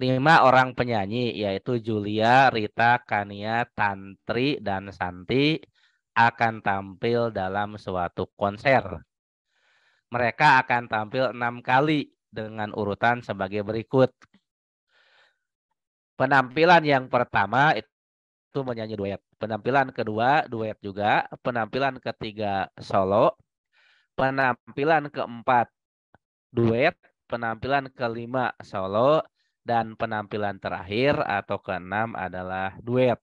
5 orang penyanyi yaitu Julia, Rita, Kania, Tantri, dan Santi akan tampil dalam suatu konser. Mereka akan tampil 6 kali dengan urutan sebagai berikut. Penampilan yang pertama itu menyanyi duet. Penampilan kedua duet juga. Penampilan ketiga solo. Penampilan keempat duet. Penampilan kelima solo. Dan penampilan terakhir atau keenam adalah duet.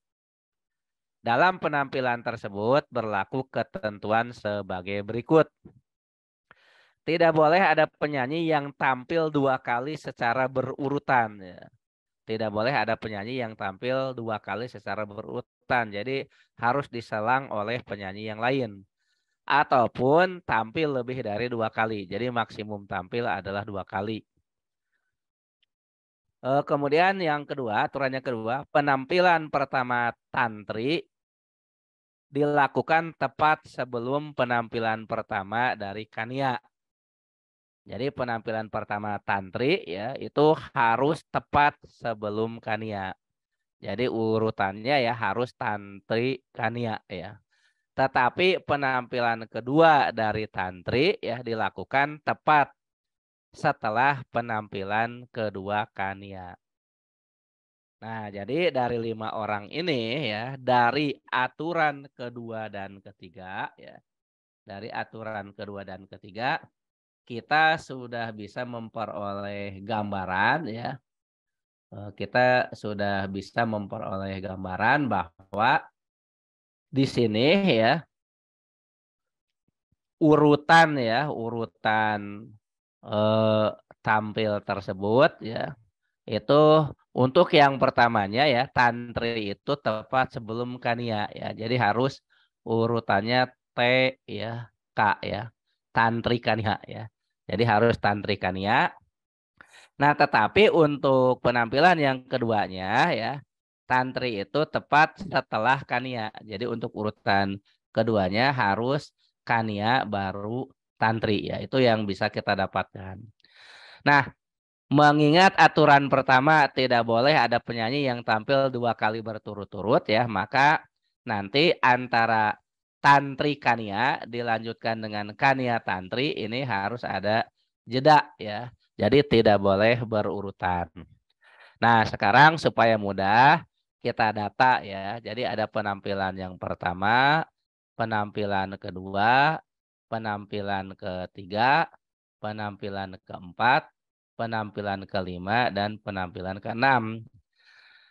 Dalam penampilan tersebut berlaku ketentuan sebagai berikut. Tidak boleh ada penyanyi yang tampil 2 kali secara berurutan. Ya. Tidak boleh ada penyanyi yang tampil 2 kali secara berurutan. Jadi harus diselang oleh penyanyi yang lain. Ataupun tampil lebih dari 2 kali. Jadi maksimum tampil adalah 2 kali. Kemudian yang kedua, aturannya kedua, penampilan pertama tantri dilakukan tepat sebelum penampilan pertama dari Kania. Jadi penampilan pertama tantri ya itu harus tepat sebelum Kania. Jadi urutannya ya harus tantri Kania ya. Tetapi penampilan kedua dari tantri ya dilakukan tepat setelah penampilan kedua Kania. Nah, jadi dari 5 orang ini ya, dari aturan kedua dan ketiga ya, dari aturan kedua dan ketiga kita sudah bisa memperoleh gambaran ya. Kita sudah bisa memperoleh gambaran bahwa di sini ya urutan eh, tampil tersebut ya itu untuk yang pertamanya ya tantri itu tepat sebelum kania ya. Jadi harus urutannya T ya K ya. Tantri kania ya. Jadi harus tantri kania. Nah, tetapi untuk penampilan yang keduanya ya, tantri itu tepat setelah kania. Jadi untuk urutan keduanya harus kania baru tantri ya. Itu yang bisa kita dapatkan. Nah, mengingat aturan pertama tidak boleh ada penyanyi yang tampil 2 kali berturut-turut ya, maka nanti antara tantri kania dilanjutkan dengan kania tantri ini harus ada jeda ya. Jadi tidak boleh berurutan. Nah, sekarang supaya mudah kita data ya. Jadi ada penampilan yang pertama, penampilan kedua, penampilan ketiga, penampilan keempat, penampilan kelima, dan penampilan keenam.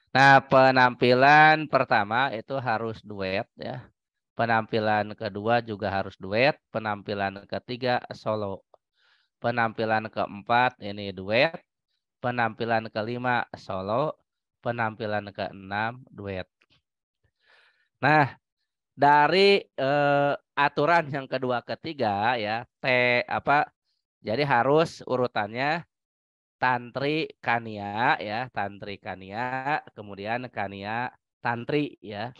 Nah, penampilan pertama itu harus duet ya. Penampilan kedua juga harus duet, penampilan ketiga solo. Penampilan keempat ini duet, penampilan kelima solo, penampilan keenam duet. Nah, dari aturan yang kedua ketiga ya, jadi harus urutannya tantri kania ya, tantri kania, kemudian kania tantri ya.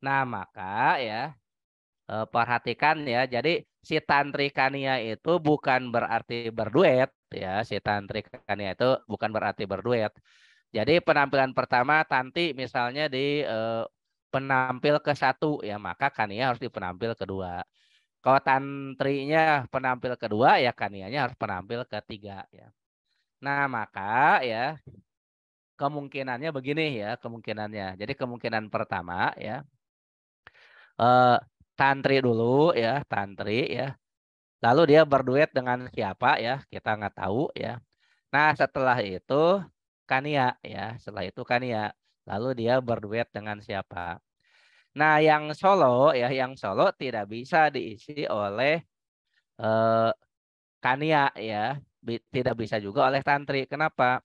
Nah, maka ya perhatikan ya. Jadi si tantri kania itu bukan berarti berduet ya. Si tantri kania itu bukan berarti berduet. Jadi penampilan pertama Tanti misalnya di penampil ke satu ya, maka kania harus di penampil kedua. Kalau tantrinya penampil kedua ya kanianya harus penampil ketiga ya. Nah, maka ya kemungkinannya begini ya, kemungkinannya. Jadi kemungkinan pertama ya tantri dulu ya, tantri ya. Lalu dia berduet dengan siapa ya, kita nggak tahu ya. Nah, setelah itu Kania ya, setelah itu Kania. Lalu dia berduet dengan siapa? Nah, yang solo ya, yang solo tidak bisa diisi oleh eh, Kania ya, tidak bisa juga oleh Tantri. Kenapa?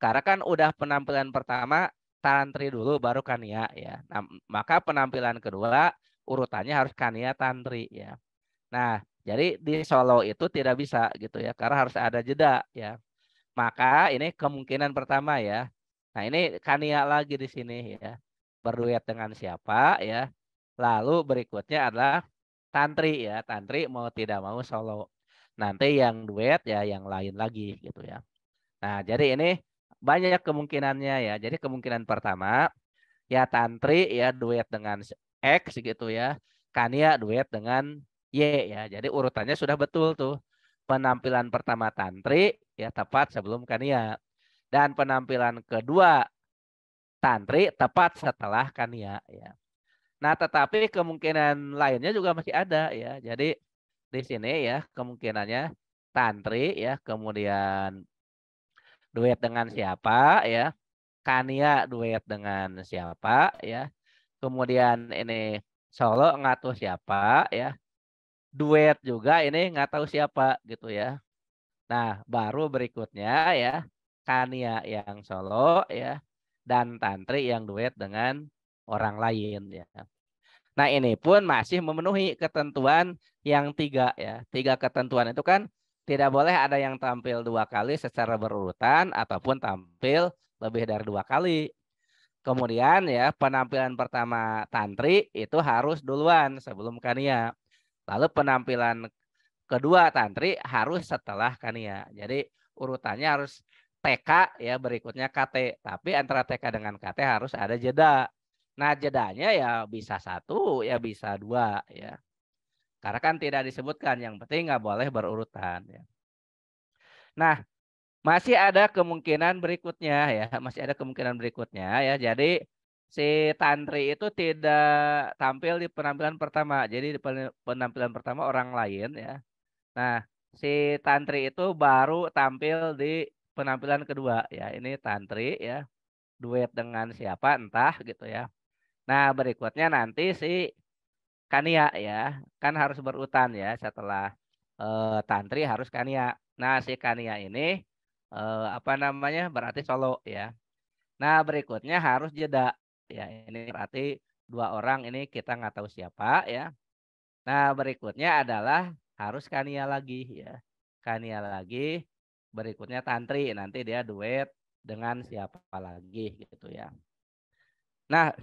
Karena kan udah penampilan pertama Tantri dulu baru Kania ya. Nah, maka penampilan kedua urutannya harus Kania Tantri ya. Nah, jadi di solo itu tidak bisa gitu ya, karena harus ada jeda ya. Maka ini kemungkinan pertama ya. Nah, ini Kania lagi di sini ya. Berduet dengan siapa ya. Lalu berikutnya adalah Tantri ya. Tantri mau tidak mau solo. Nanti yang duet ya yang lain lagi gitu ya. Nah, jadi ini banyak kemungkinannya ya. Jadi kemungkinan pertama ya Tantri ya duet dengan X gitu ya. Kania duet dengan Y ya. Jadi urutannya sudah betul tuh. Penampilan pertama Tantri ya tepat sebelum Kania. Dan penampilan kedua Tantri tepat setelah Kania ya. Nah, tetapi kemungkinan lainnya juga masih ada ya. Jadi di sini ya kemungkinannya Tantri ya, kemudian duet dengan siapa ya, Kania duet dengan siapa ya, kemudian ini Solo nggak tahu siapa ya, duet juga ini nggak tahu siapa gitu ya. Nah, baru berikutnya ya Kania yang Solo ya, dan Tantri yang duet dengan orang lain ya. Nah, ini pun masih memenuhi ketentuan yang tiga ya. Tiga ketentuan itu kan tidak boleh ada yang tampil dua kali secara berurutan ataupun tampil lebih dari dua kali. Kemudian ya penampilan pertama Tantri itu harus duluan sebelum Kania. Lalu penampilan kedua Tantri harus setelah Kania. Jadi urutannya harus TK ya berikutnya KT. Tapi antara TK dengan KT harus ada jeda. Nah jedanya ya bisa satu ya bisa dua ya. Karena kan tidak disebutkan. Yang penting nggak boleh berurutan ya. Nah masih ada kemungkinan berikutnya ya. Masih ada kemungkinan berikutnya ya. Jadi si Tantri itu tidak tampil di penampilan pertama. Jadi di penampilan pertama orang lain ya. Nah, si Tantri itu baru tampil di penampilan kedua ya. Ini Tantri ya, duet dengan siapa entah gitu ya. Nah, berikutnya nanti si Kania ya, kan harus berurutan ya setelah Tantri harus Kania. Nah, si Kania ini apa namanya? Berarti Solo ya. Nah, berikutnya harus jeda ya. Ini berarti dua orang ini kita nggak tahu siapa ya. Nah, berikutnya adalah harus Kania lagi ya. Kania lagi, berikutnya Tantri. Nanti dia duet dengan siapa lagi gitu ya. Nah,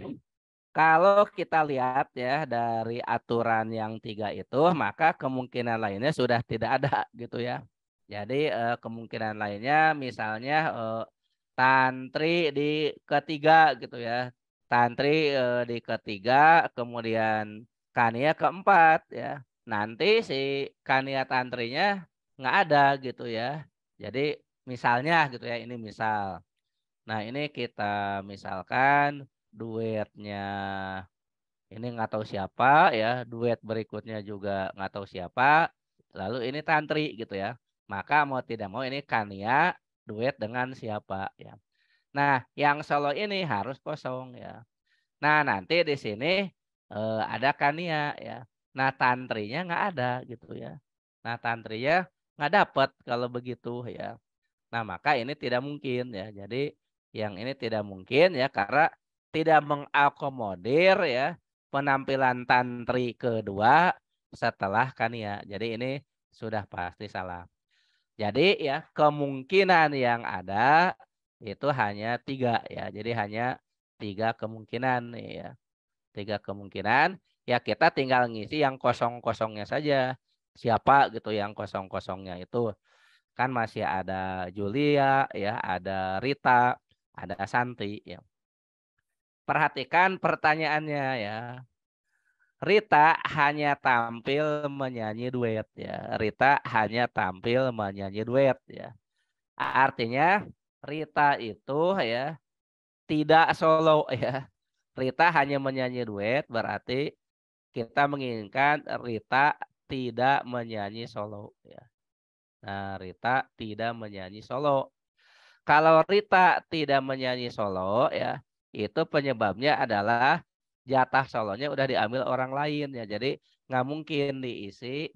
kalau kita lihat ya dari aturan yang tiga itu, maka kemungkinan lainnya sudah tidak ada gitu ya. Jadi kemungkinan lainnya misalnya Tantri di ketiga gitu ya. Tantri di ketiga, kemudian Kania keempat ya. Nanti si Kania Tantrinya nggak ada gitu ya. Jadi misalnya gitu ya, ini misal. Nah ini kita misalkan duetnya ini nggak tahu siapa ya, duet berikutnya juga nggak tahu siapa, lalu ini Tantri gitu ya. Maka mau tidak mau ini Kania duet dengan siapa ya. Nah, yang solo ini harus kosong ya. Nah, nanti di sini ada Kania ya. Nah, Tantrinya nggak ada gitu ya. Nah, Tantrinya nggak dapat kalau begitu ya. Nah, maka ini tidak mungkin ya. Jadi yang ini tidak mungkin ya karena tidak mengakomodir ya penampilan Tantri kedua setelah Kania. Jadi ini sudah pasti salah. Jadi ya kemungkinan yang ada itu hanya tiga ya. Jadi hanya tiga kemungkinan nih ya. Tiga kemungkinan ya kita tinggal ngisi yang kosong-kosongnya saja. Siapa gitu yang kosong-kosongnya itu. Kan masih ada Julia ya, ada Rita, ada Santi ya. Perhatikan pertanyaannya ya. Rita hanya tampil menyanyi duet ya. Rita hanya tampil menyanyi duet ya. Artinya Rita itu ya tidak solo ya. Rita hanya menyanyi duet berarti kita menginginkan Rita tidak menyanyi solo ya. Nah, Rita tidak menyanyi solo. Kalau Rita tidak menyanyi solo ya, itu penyebabnya adalah jatah solonya udah diambil orang lain ya. Jadi nggak mungkin diisi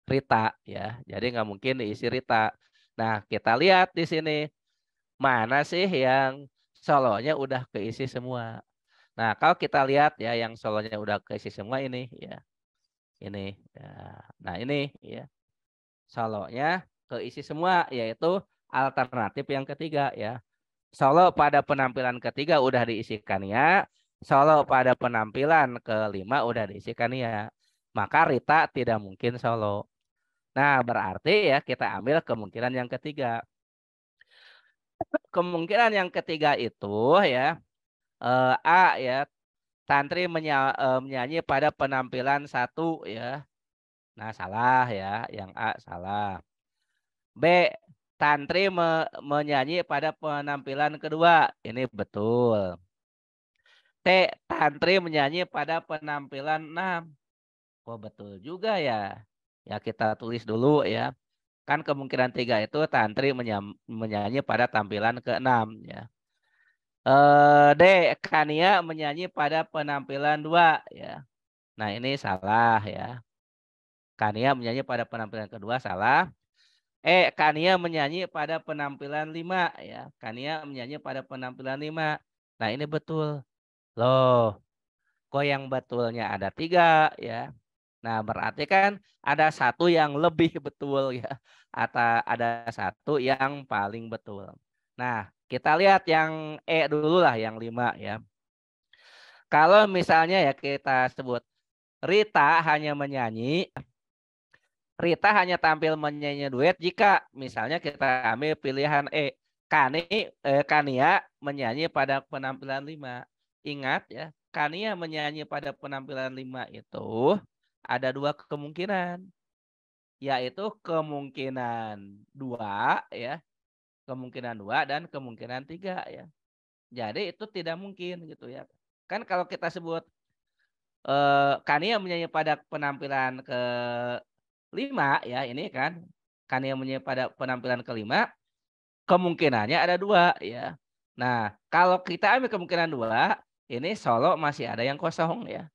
Rita ya. Jadi nggak mungkin diisi Rita. Nah, kita lihat di sini mana sih yang solonya udah keisi semua. Nah, kalau kita lihat ya yang solonya udah keisi semua ini ya. Ini. Ya. Nah, ini ya. Solonya keisi semua yaitu alternatif yang ketiga ya. Solo pada penampilan ketiga udah diisikan ya. Solo pada penampilan kelima udah diisikan ya. Maka Rita tidak mungkin solo. Nah, berarti ya kita ambil kemungkinan yang ketiga. kemungkinan yang ketiga itu ya A ya, tantri menyanyi pada penampilan satu ya. Nah, salah ya, yang A salah. B, tantri menyanyi pada penampilan kedua. Ini betul. T, tantri menyanyi pada penampilan 6. Oh, betul juga ya. Ya, kita tulis dulu ya. Kan kemungkinan 3 itu tantri menyanyi pada tampilan ke-6 ya. D, Kania menyanyi pada penampilan 2 ya. Nah, ini salah ya. Kania menyanyi pada penampilan kedua salah. Kania menyanyi pada penampilan 5 ya. Kania menyanyi pada penampilan 5. Nah, ini betul. Loh, kok yang betulnya ada 3 ya. Nah, berarti kan ada satu yang lebih betul ya. Atau ada satu yang paling betul. Nah, kita lihat yang dulu lah, yang 5 ya. Kalau misalnya ya kita sebut Rita hanya menyanyi, Rita hanya tampil menyanyi duet jika misalnya kita ambil pilihan Kania menyanyi pada penampilan 5. Ingat ya, Kania menyanyi pada penampilan 5 itu ada 2 kemungkinan, yaitu kemungkinan 2 ya, kemungkinan 2 dan kemungkinan 3 ya. Jadi itu tidak mungkin gitu ya. Kan kalau kita sebut Kania menyanyi pada penampilan ke-5 ya, ini kan Kania menyanyi pada penampilan ke-5, kemungkinannya ada 2 ya. Nah, kalau kita ambil kemungkinan 2, ini Solo masih ada yang kosong ya.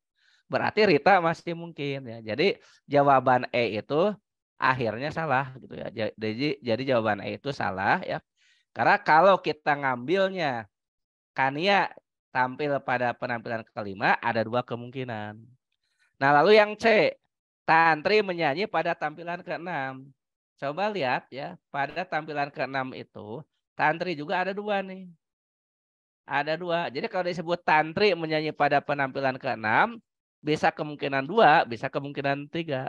Berarti Rita masih mungkin ya. Jadi jawaban itu akhirnya salah gitu ya. Jadi jawaban itu salah ya. Karena kalau kita ngambilnya Kania tampil pada penampilan ke-5 ada 2 kemungkinan. Nah, lalu yang C, tantri menyanyi pada tampilan ke-6. Coba lihat ya, pada tampilan ke-6 itu tantri juga ada 2 nih. Ada 2. Jadi kalau disebut tantri menyanyi pada penampilan ke-6, bisa kemungkinan 2, bisa kemungkinan 3.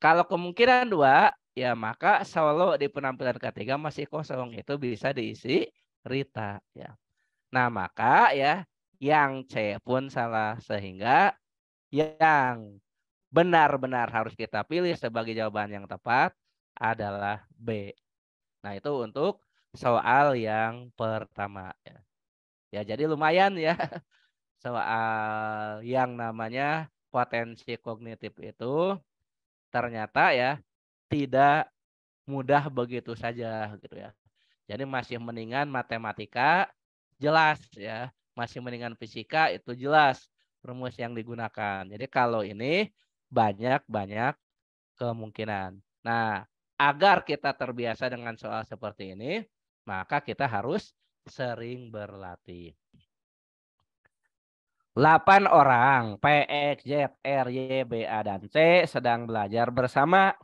Kalau kemungkinan 2, ya maka solo di penampilan ketiga masih kosong. Itu bisa diisi Rita ya. Nah, maka ya yang C pun salah, sehingga yang benar-benar harus kita pilih sebagai jawaban yang tepat adalah B. Nah, itu untuk soal yang pertama ya. Ya, jadi lumayan ya soal yang namanya potensi kognitif itu ternyata ya tidak mudah begitu saja gitu ya. Jadi masih mendingan matematika jelas ya, masih mendingan fisika itu jelas rumus yang digunakan. Jadi kalau ini banyak kemungkinan. Nah, agar kita terbiasa dengan soal seperti ini, maka kita harus sering berlatih. 8 orang P, X, Z, R, Y, B, A, dan C sedang belajar bersama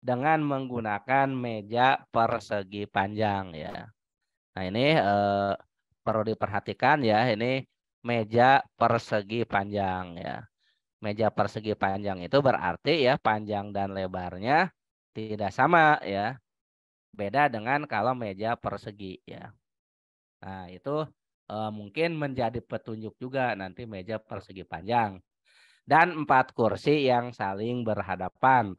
dengan menggunakan meja persegi panjang ya. Nah, ini perlu diperhatikan ya, ini meja persegi panjang ya. Meja persegi panjang itu berarti ya panjang dan lebarnya tidak sama ya. Beda dengan kalau meja persegi ya. Nah, itu mungkin menjadi petunjuk juga nanti meja persegi panjang. Dan 4 kursi yang saling berhadapan.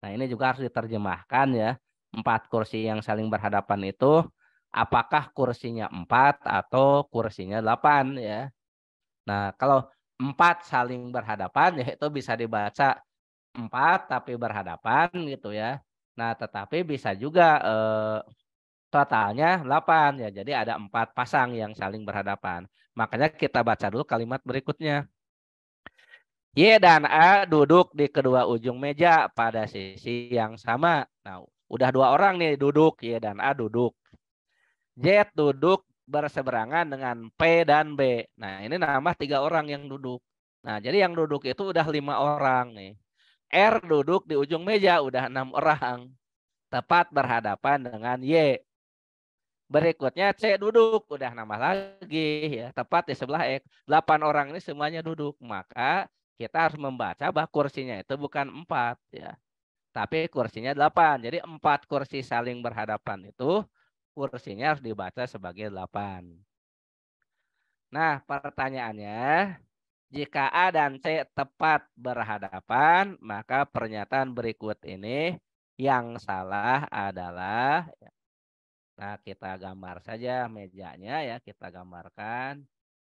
Nah, ini juga harus diterjemahkan ya. 4 kursi yang saling berhadapan itu apakah kursinya 4 atau kursinya 8 ya. Nah, kalau 4 saling berhadapan ya itu bisa dibaca 4 tapi berhadapan gitu ya. Nah, tetapi bisa juga totalnya 8 ya. Jadi ada 4 pasang yang saling berhadapan. Makanya kita baca dulu kalimat berikutnya. Y dan A duduk di kedua ujung meja pada sisi yang sama. Nah, udah 2 orang nih duduk, Y dan A duduk. Z duduk berseberangan dengan P dan B. Nah, ini nambah 3 orang yang duduk. Nah, jadi yang duduk itu udah 5 orang nih. R duduk di ujung meja udah 6 orang. Tepat berhadapan dengan Y. Berikutnya C duduk, udah nambah lagi ya, tepat di sebelah X. 8 orang ini semuanya duduk, maka kita harus membaca bahwa kursinya itu bukan 4 ya, tapi kursinya 8. Jadi 4 kursi saling berhadapan itu kursinya harus dibaca sebagai 8. Nah, pertanyaannya, jika A dan C tepat berhadapan, maka pernyataan berikut ini yang salah adalah, nah kita gambar saja mejanya ya, kita gambarkan.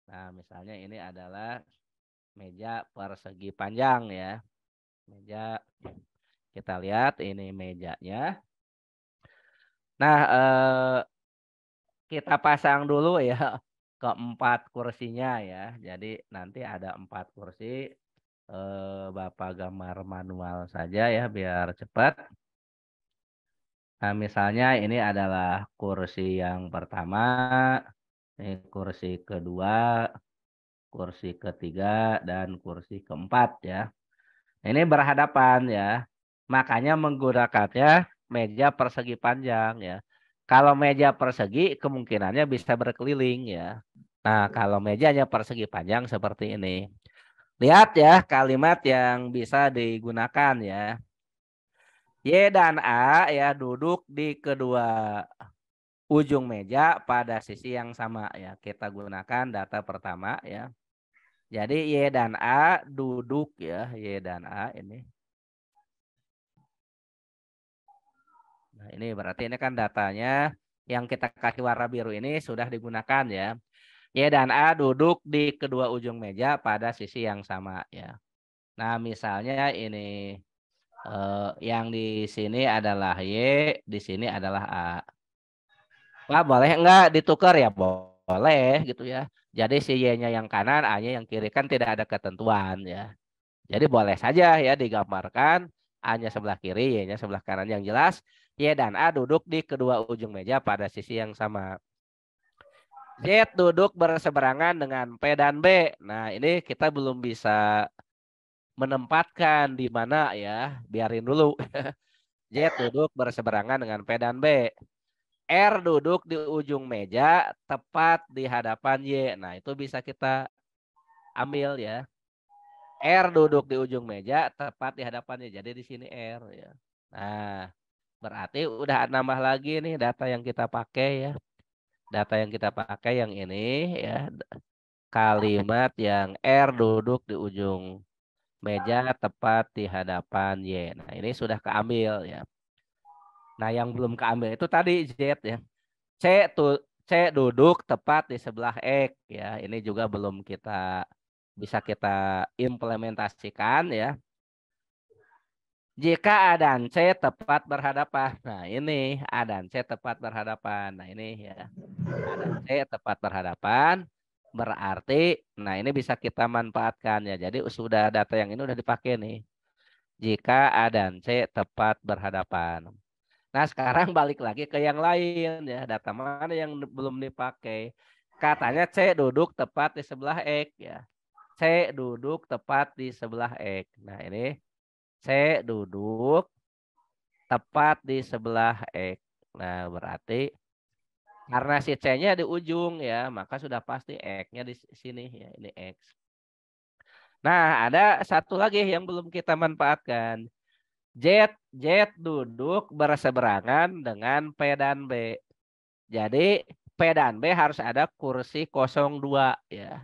Nah, misalnya ini adalah meja persegi panjang ya. Meja, kita lihat ini mejanya. Nah, kita pasang dulu ya keempat kursinya ya. Jadi nanti ada 4 kursi. Bapak gambar manual saja ya biar cepat. Nah, misalnya ini adalah kursi yang pertama, ini kursi kedua, kursi ketiga, dan kursi keempat ya. Ini berhadapan ya. Makanya menggunakannya meja persegi panjang ya. Kalau meja persegi kemungkinannya bisa berkeliling ya. Nah, kalau mejanya persegi panjang seperti ini. Lihat ya kalimat yang bisa digunakan ya. Y dan A ya duduk di kedua ujung meja pada sisi yang sama ya. Kita gunakan data pertama ya. Jadi Y dan A duduk ya. Y dan A ini. Nah, ini berarti ini kan datanya yang kita kasih warna biru ini sudah digunakan ya. Y dan A duduk di kedua ujung meja pada sisi yang sama ya. Nah, misalnya ini yang di sini adalah Y, di sini adalah A. Wah, boleh enggak ditukar ya? Boleh gitu ya. Jadi si Y-nya yang kanan, A-nya yang kiri kan tidak ada ketentuan ya. Jadi boleh saja ya digambarkan A-nya sebelah kiri, Y-nya sebelah kanan yang jelas. Y dan A duduk di kedua ujung meja pada sisi yang sama. Z duduk berseberangan dengan P dan B. Nah, ini kita belum bisa menempatkan di mana ya. Biarin dulu. Z duduk berseberangan dengan P dan B. R duduk di ujung meja tepat di hadapan Y. Nah, itu bisa kita ambil ya. R duduk di ujung meja tepat di hadapannya. Jadi di sini R ya. Nah, berarti udah nambah lagi nih data yang kita pakai ya. Data yang kita pakai yang ini ya. Kalimat yang R duduk di ujung meja tepat di hadapan Y. Nah, ini sudah keambil ya. Nah, yang belum keambil itu tadi Z ya. C tuh C duduk tepat di sebelah X ya. Ini juga belum kita bisa kita implementasikan ya. Jika A dan C tepat berhadapan. Nah, ini A dan C tepat berhadapan. Nah, ini ya. A dan C tepat berhadapan. Berarti, nah ini bisa kita manfaatkan ya. Jadi sudah data yang ini udah dipakai nih. Jika A dan C tepat berhadapan. Nah, sekarang balik lagi ke yang lain ya. Data mana yang belum dipakai. Katanya C duduk tepat di sebelah X ya. C duduk tepat di sebelah X. Nah, ini C duduk tepat di sebelah X. Nah, berarti karena si C-nya di ujung ya, maka sudah pasti X-nya di sini ya, ini X. Nah, ada satu lagi yang belum kita manfaatkan. Z duduk berseberangan dengan P dan B. Jadi P dan B harus ada kursi 02 ya.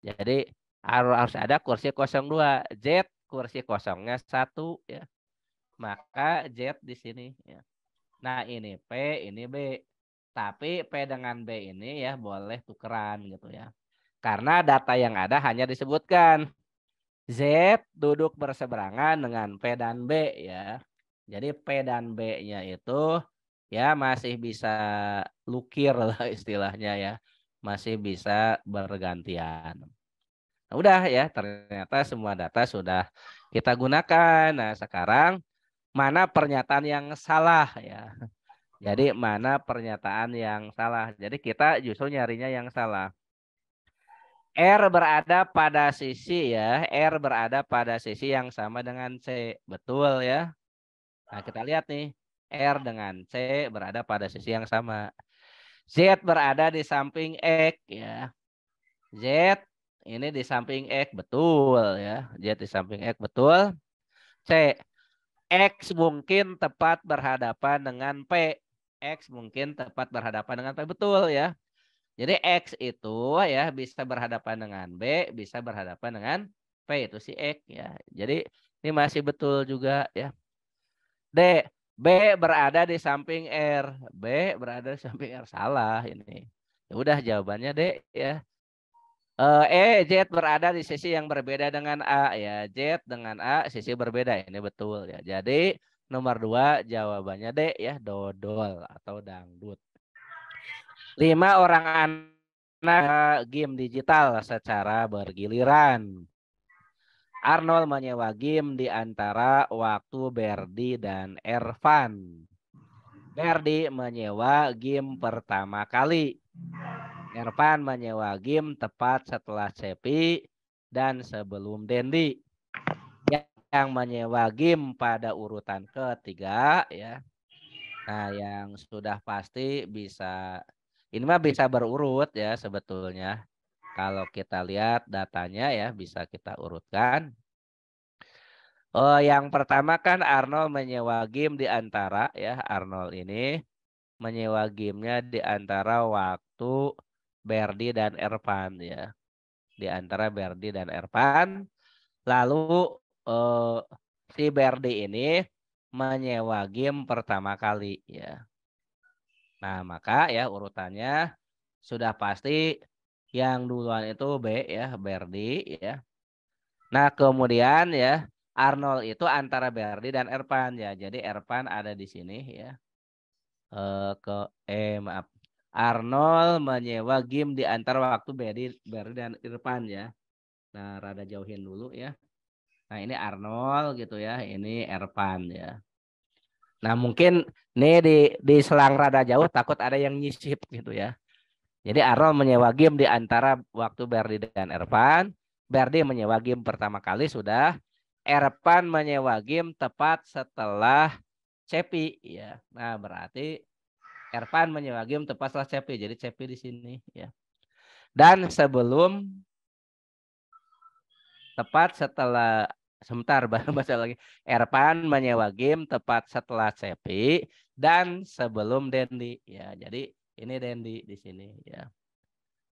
Jadi harus ada kursi 02. Z kursi kosongnya 1 ya. Maka Z di sini ya. Nah, ini P, ini B. Tapi P dengan B ini ya boleh tukeran gitu ya. Karena data yang ada hanya disebutkan Z duduk berseberangan dengan P dan B ya. Jadi P dan B-nya itu ya masih bisa lukir lah istilahnya ya. Masih bisa bergantian. Nah, udah ya, ternyata semua data sudah kita gunakan. Nah, sekarang mana pernyataan yang salah ya. Jadi mana pernyataan yang salah. Jadi kita justru nyarinya yang salah. R berada pada sisi ya. R berada pada sisi yang sama dengan C. Betul ya. Nah, kita lihat nih. R dengan C berada pada sisi yang sama. Z berada di samping X ya. Z ini di samping X. Betul ya. Z di samping X. Betul. C. X mungkin tepat berhadapan dengan P. X mungkin tepat berhadapan dengan P. Betul ya. Jadi X itu ya bisa berhadapan dengan B, bisa berhadapan dengan P, itu si X ya. Jadi ini masih betul juga ya. D, B berada di samping R. B berada di samping R. Salah ini. Ya udah jawabannya D ya. Z berada di sisi yang berbeda dengan A ya. Z dengan A sisi berbeda. Ini betul ya. Jadi nomor 2 jawabannya D ya. Dodol atau dangdut. 5 orang anak game digital secara bergiliran. Arnold menyewa game di antara waktu Berdi dan Ervan. Berdi menyewa game pertama kali. Ervan menyewa game tepat setelah Cepi dan sebelum Dendi. Yang menyewa game pada urutan ketiga ya. Nah, yang sudah pasti bisa ini mah bisa berurut ya sebetulnya. Kalau kita lihat datanya ya bisa kita urutkan. Oh, yang pertama kan Arnold menyewa game di antara ya Arnold ini menyewa gamenya di antara waktu Berdi dan Ervan ya. Di antara Berdi dan Ervan. Lalu si Berdi ini menyewa game pertama kali ya. Nah, maka ya urutannya sudah pasti yang duluan itu B ya, Berdi ya. Nah, kemudian ya Arnold itu antara Berdi dan Ervan ya. Jadi Ervan ada di sini ya. Maaf. Arnold menyewa game di antara waktu Berdi dan Irfan ya. Nah, rada jauhin dulu ya. Nah, ini Arnold gitu ya, ini Ervan ya. Nah, mungkin nih di selang rada jauh takut ada yang nyisip gitu ya. Jadi Arnold menyewa game di antara waktu Berdi dan Ervan. Berdi menyewa game pertama kali sudah. Ervan menyewa game tepat setelah Cepi ya. Nah, berarti Ervan menyewa game tepat setelah Cepi. Jadi Cepi di sini ya. Dan sebelum tepat setelah sebentar baca lagi. Ervan menyewa game tepat setelah Cepi dan sebelum Dendi ya. Jadi ini Dendi di sini ya.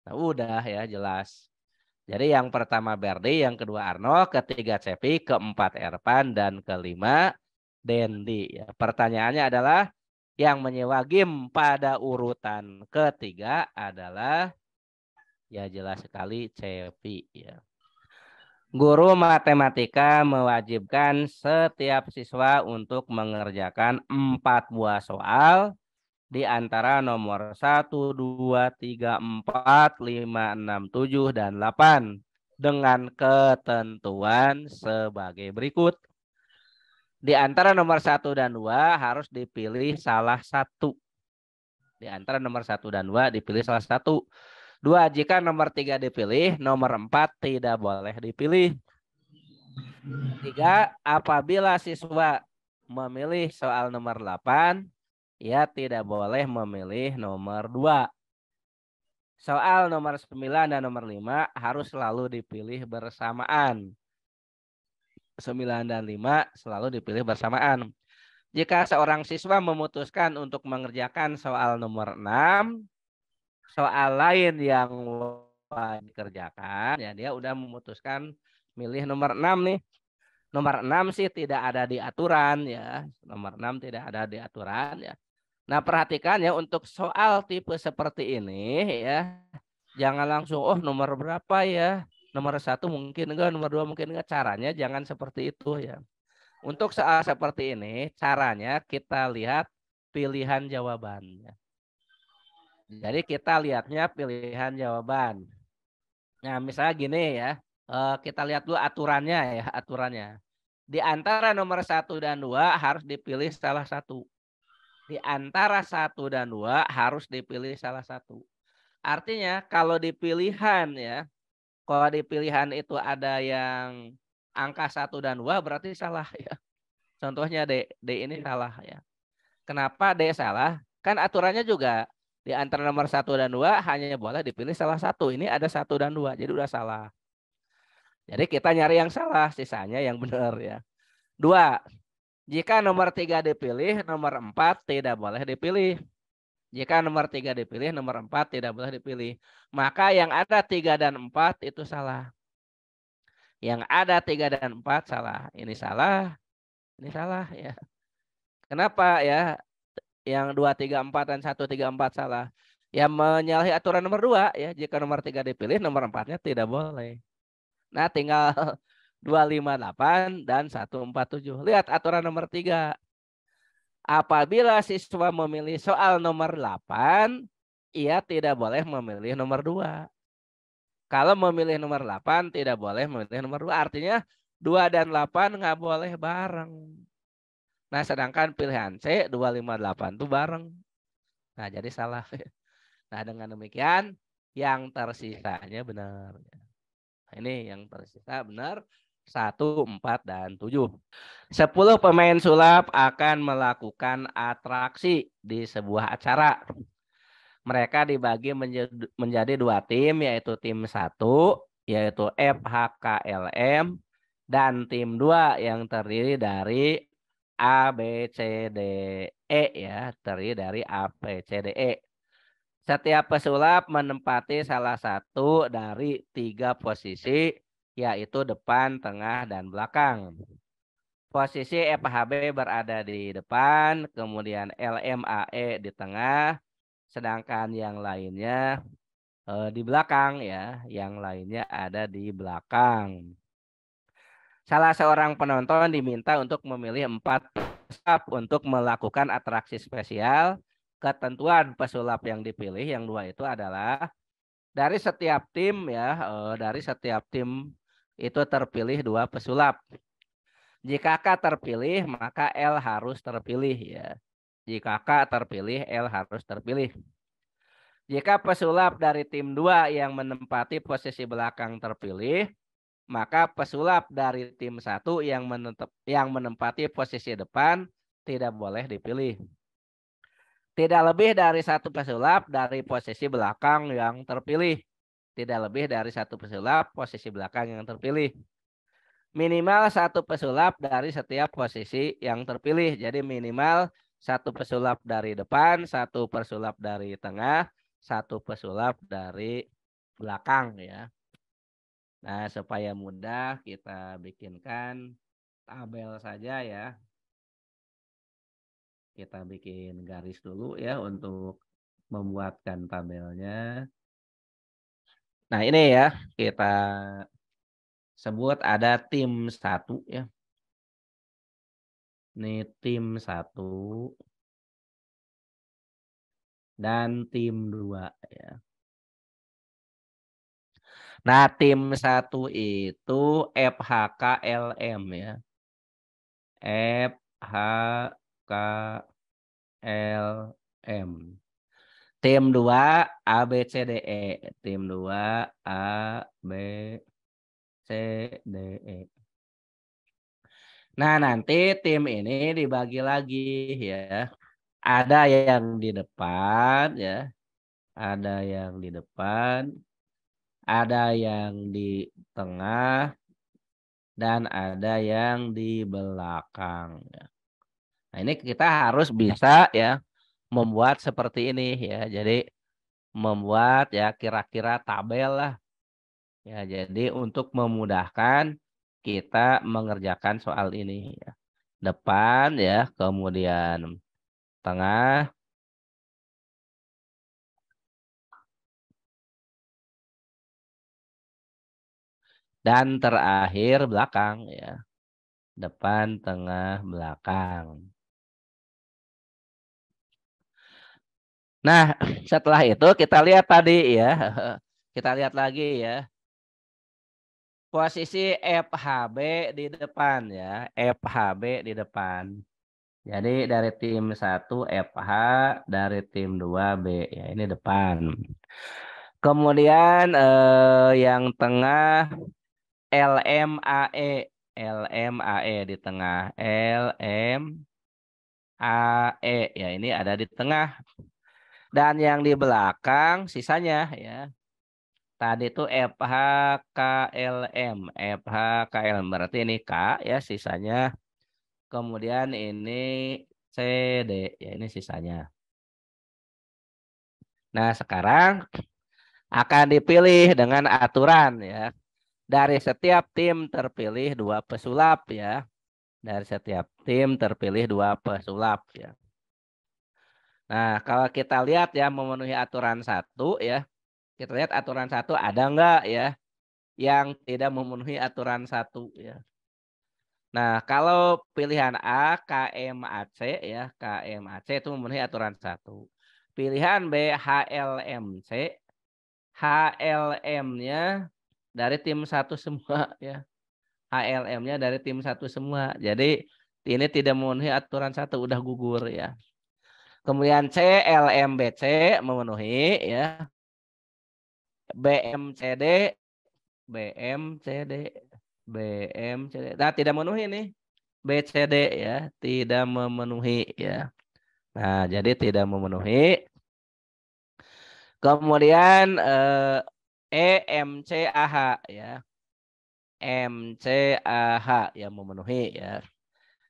Nah, udah ya jelas. Jadi yang pertama Berdi, yang kedua Arnold, ketiga Cepi, keempat Ervan, dan kelima Dendi. Ya, pertanyaannya adalah yang menyewa game pada urutan ketiga adalah ya jelas sekali Cepi. Ya. Guru matematika mewajibkan setiap siswa untuk mengerjakan 4 buah soal di antara nomor 1, 2, 3, 4, 5, 6, 7, dan 8 dengan ketentuan sebagai berikut. Di antara nomor 1 dan 2 harus dipilih salah satu. Di antara nomor 1 dan 2 dipilih salah satu. 2, jika nomor 3 dipilih, nomor 4 tidak boleh dipilih. 3, apabila siswa memilih soal nomor 8, ia tidak boleh memilih nomor 2. Soal nomor 9 dan nomor 5 harus selalu dipilih bersamaan. 9 dan 5 selalu dipilih bersamaan. Jika seorang siswa memutuskan untuk mengerjakan soal nomor 6, soal lain yang wajib dikerjakan, ya dia udah memutuskan milih nomor 6 nih. Nomor 6 sih tidak ada di aturan ya. Nomor 6 tidak ada di aturan ya. Nah, perhatikan ya untuk soal tipe seperti ini ya. Jangan langsung nomor berapa ya? Nomor 1 mungkin enggak, nomor 2 mungkin enggak. Caranya jangan seperti itu ya. Untuk soal seperti ini, caranya kita lihat pilihan jawabannya. Jadi kita lihatnya pilihan jawaban. Nah, misalnya gini ya. Kita lihat dulu aturannya ya, aturannya. Di antara nomor 1 dan 2 harus dipilih salah satu. Di antara 1 dan 2 harus dipilih salah satu. Artinya kalau di pilihan ya, kalau di pilihan itu ada yang angka 1 dan 2 berarti salah ya. Contohnya D ini salah ya. Kenapa D salah? Kan aturannya juga di antara nomor 1 dan 2 hanya boleh dipilih salah satu. Ini ada 1 dan 2, jadi udah salah. Jadi kita nyari yang salah, sisanya yang benar ya. 2. Jika nomor 3 dipilih, nomor 4 tidak boleh dipilih. Jika nomor 3 dipilih, nomor 4 tidak boleh dipilih. Maka yang ada 3 dan 4 itu salah. Yang ada 3 dan 4 salah. Ini salah, ini salah ya. Kenapa ya? Yang 2, 3, 4 dan 1, 3, 4 salah. Ya menyalahi aturan nomor 2 ya. Jika nomor 3 dipilih, nomor 4-nya tidak boleh. Nah, tinggal 258 dan 147. Lihat aturan nomor 3. Apabila siswa memilih soal nomor 8, ia tidak boleh memilih nomor 2. Kalau memilih nomor 8, tidak boleh memilih nomor 2. Artinya 2 dan 8 nggak boleh bareng. Nah, sedangkan pilihan C, 258 itu bareng. Nah, jadi salah. Nah, dengan demikian, yang tersisanya benar. Nah, ini yang tersisa benar. 1, 4, dan 7. 10 pemain sulap akan melakukan atraksi di sebuah acara. Mereka dibagi menjadi 2 tim, yaitu tim 1, yaitu FHKLM, dan tim 2 yang terdiri dari A, B, C, D, E ya, terdiri dari A, B, C, D, E. Setiap pesulap menempati salah satu dari 3 posisi, yaitu depan, tengah, dan belakang. Posisi FHB berada di depan, kemudian LMAE di tengah, sedangkan yang lainnya di belakang ya, yang lainnya ada di belakang. Salah seorang penonton diminta untuk memilih 4 pesulap untuk melakukan atraksi spesial. Ketentuan pesulap yang dipilih yang 2 itu adalah dari setiap tim ya, dari setiap tim itu terpilih 2 pesulap. Jika K terpilih, maka L harus terpilih ya. Jika K terpilih, L harus terpilih. Jika pesulap dari tim 2 yang menempati posisi belakang terpilih, maka pesulap dari tim 1 yang menempati posisi depan tidak boleh dipilih. Tidak lebih dari 1 pesulap dari posisi belakang yang terpilih. Tidak lebih dari 1 pesulap posisi belakang yang terpilih. Minimal 1 pesulap dari setiap posisi yang terpilih. Jadi minimal 1 pesulap dari depan, 1 pesulap dari tengah, 1 pesulap dari belakang ya. Nah, supaya mudah kita bikinkan tabel saja ya. Kita bikin garis dulu ya untuk membuatkan tabelnya. Nah, ini ya kita sebut ada tim 1 ya. Ini tim 1 dan tim 2 ya. Nah, tim 1 itu FHKLM ya. FHKLM. Tim 2 ABCDE. Tim 2 ABCDE. Nah, nanti tim ini dibagi lagi ya. Ada yang di depan ya. Ada yang di depan. Ada yang di tengah. Dan ada yang di belakang. Nah, ini kita harus bisa ya membuat seperti ini ya. Jadi membuat ya kira-kira tabel lah. Ya, jadi untuk memudahkan kita mengerjakan soal ini ya. Depan ya, kemudian tengah, dan terakhir belakang ya. Depan, tengah, belakang. Nah, setelah itu kita lihat tadi ya. Kita lihat lagi ya. Posisi FHB di depan ya. FHB di depan. Jadi dari tim 1 FH, dari tim 2 B. Ya, ini depan. Kemudian yang tengah LMAE. LMAE di tengah. LMAE. Ya, ini ada di tengah. Dan yang di belakang sisanya ya. Tadi itu FHKLM. FHKLM berarti ini K ya sisanya. Kemudian ini CD ya ini sisanya. Nah, sekarang akan dipilih dengan aturan ya. Dari setiap tim terpilih 2 pesulap ya. Dari setiap tim terpilih 2 pesulap ya. Nah, kalau kita lihat ya memenuhi aturan 1 ya. Kita lihat aturan 1 ada enggak ya yang tidak memenuhi aturan 1 ya. Nah, kalau pilihan A KMAC ya, KMAC itu memenuhi aturan 1. Pilihan B HLMC, HLM-nya dari tim 1 semua ya. HLM-nya dari tim 1 semua. Jadi ini tidak memenuhi aturan 1, udah gugur ya. Kemudian C LMBC memenuhi ya. BMCD BMCD BMCD. Nah, tidak memenuhi nih. BCD ya, tidak memenuhi ya. Nah, jadi tidak memenuhi. Kemudian EMCAH ya. MCAH yang memenuhi ya.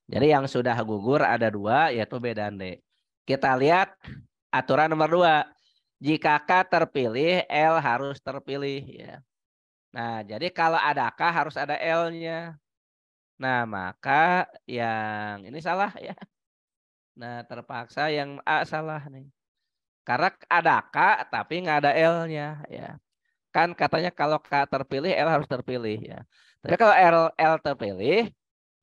Jadi yang sudah gugur ada 2 yaitu B dan D. Kita lihat aturan nomor 2. Jika K terpilih, L harus terpilih ya. Nah, jadi kalau ada K harus ada L-nya. Nah, maka yang ini salah ya. Nah, terpaksa yang A salah nih. Karena ada K tapi nggak ada L-nya ya. Kan katanya kalau K terpilih, L harus terpilih ya. Tapi kalau L terpilih,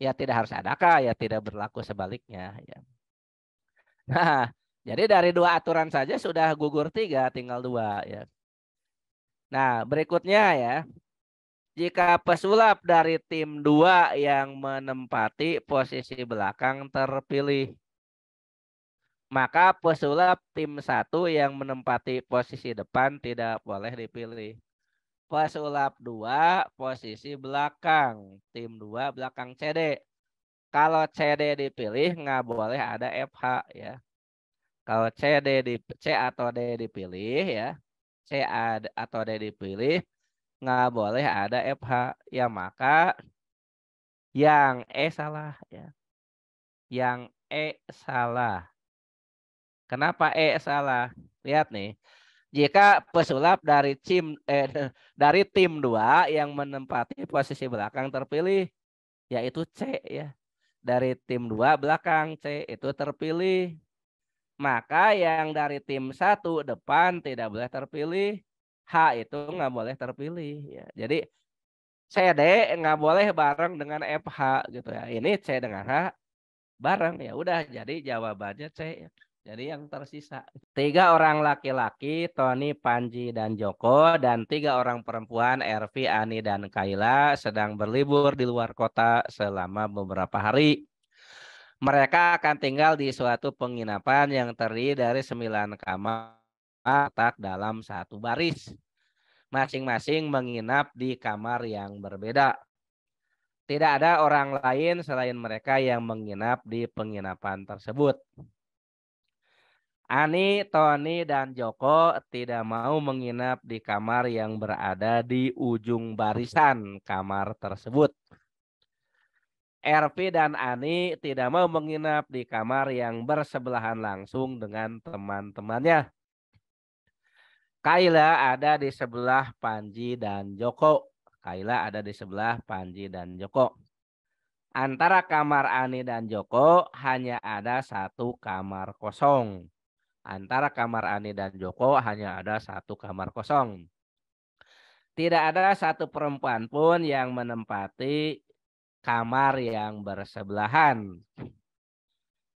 ya tidak harus ada K, ya tidak berlaku sebaliknya ya. Nah, jadi dari 2 aturan saja sudah gugur 3, tinggal 2 ya. Nah, berikutnya ya. Jika pesulap dari tim 2 yang menempati posisi belakang terpilih, maka pesulap tim 1 yang menempati posisi depan tidak boleh dipilih. Pesulap 2 posisi belakang, tim 2 belakang CD. Kalau CD dipilih nggak boleh ada FH ya. Kalau C atau D dipilih ya, atau D dipilih nggak boleh ada FH ya, maka yang E salah ya. Yang E salah. Kenapa E salah? Lihat nih. Jika pesulap dari dari tim 2 yang menempati posisi belakang terpilih, yaitu C ya. Dari tim 2 belakang C itu terpilih. Maka yang dari tim 1 depan tidak boleh terpilih. H itu nggak boleh terpilih ya. Jadi CD nggak boleh bareng dengan FH gitu ya. Ini C dengan H bareng ya udah jadi jawabannya C. Jadi yang tersisa 3 orang laki-laki Tony, Panji, dan Joko dan 3 orang perempuan Ervi, Ani, dan Kayla sedang berlibur di luar kota selama beberapa hari. Mereka akan tinggal di suatu penginapan yang terdiri dari 9 kamar letak dalam satu baris. Masing-masing menginap di kamar yang berbeda. Tidak ada orang lain selain mereka yang menginap di penginapan tersebut. Ani, Tony, dan Joko tidak mau menginap di kamar yang berada di ujung barisan kamar tersebut. Ervi dan Ani tidak mau menginap di kamar yang bersebelahan langsung dengan teman-temannya. Kayla ada di sebelah Panji dan Joko. Kayla ada di sebelah Panji dan Joko. Antara kamar Ani dan Joko hanya ada satu kamar kosong. Antara kamar Ani dan Joko hanya ada satu kamar kosong. Tidak ada satu perempuan pun yang menempati kamar yang bersebelahan.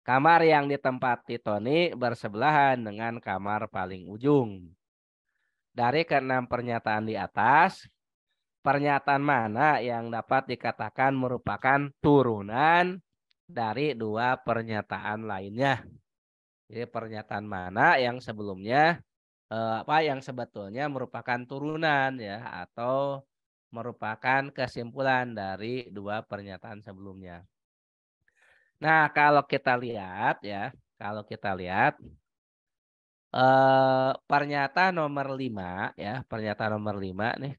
Kamar yang ditempati Tony bersebelahan dengan kamar paling ujung. Dari keenam pernyataan di atas, pernyataan mana yang dapat dikatakan merupakan turunan dari 2 pernyataan lainnya? Jadi pernyataan mana yang sebelumnya yang sebetulnya merupakan turunan ya atau merupakan kesimpulan dari 2 pernyataan sebelumnya. Nah, kalau kita lihat ya, pernyataan nomor 5 ya, pernyataan nomor 5 nih.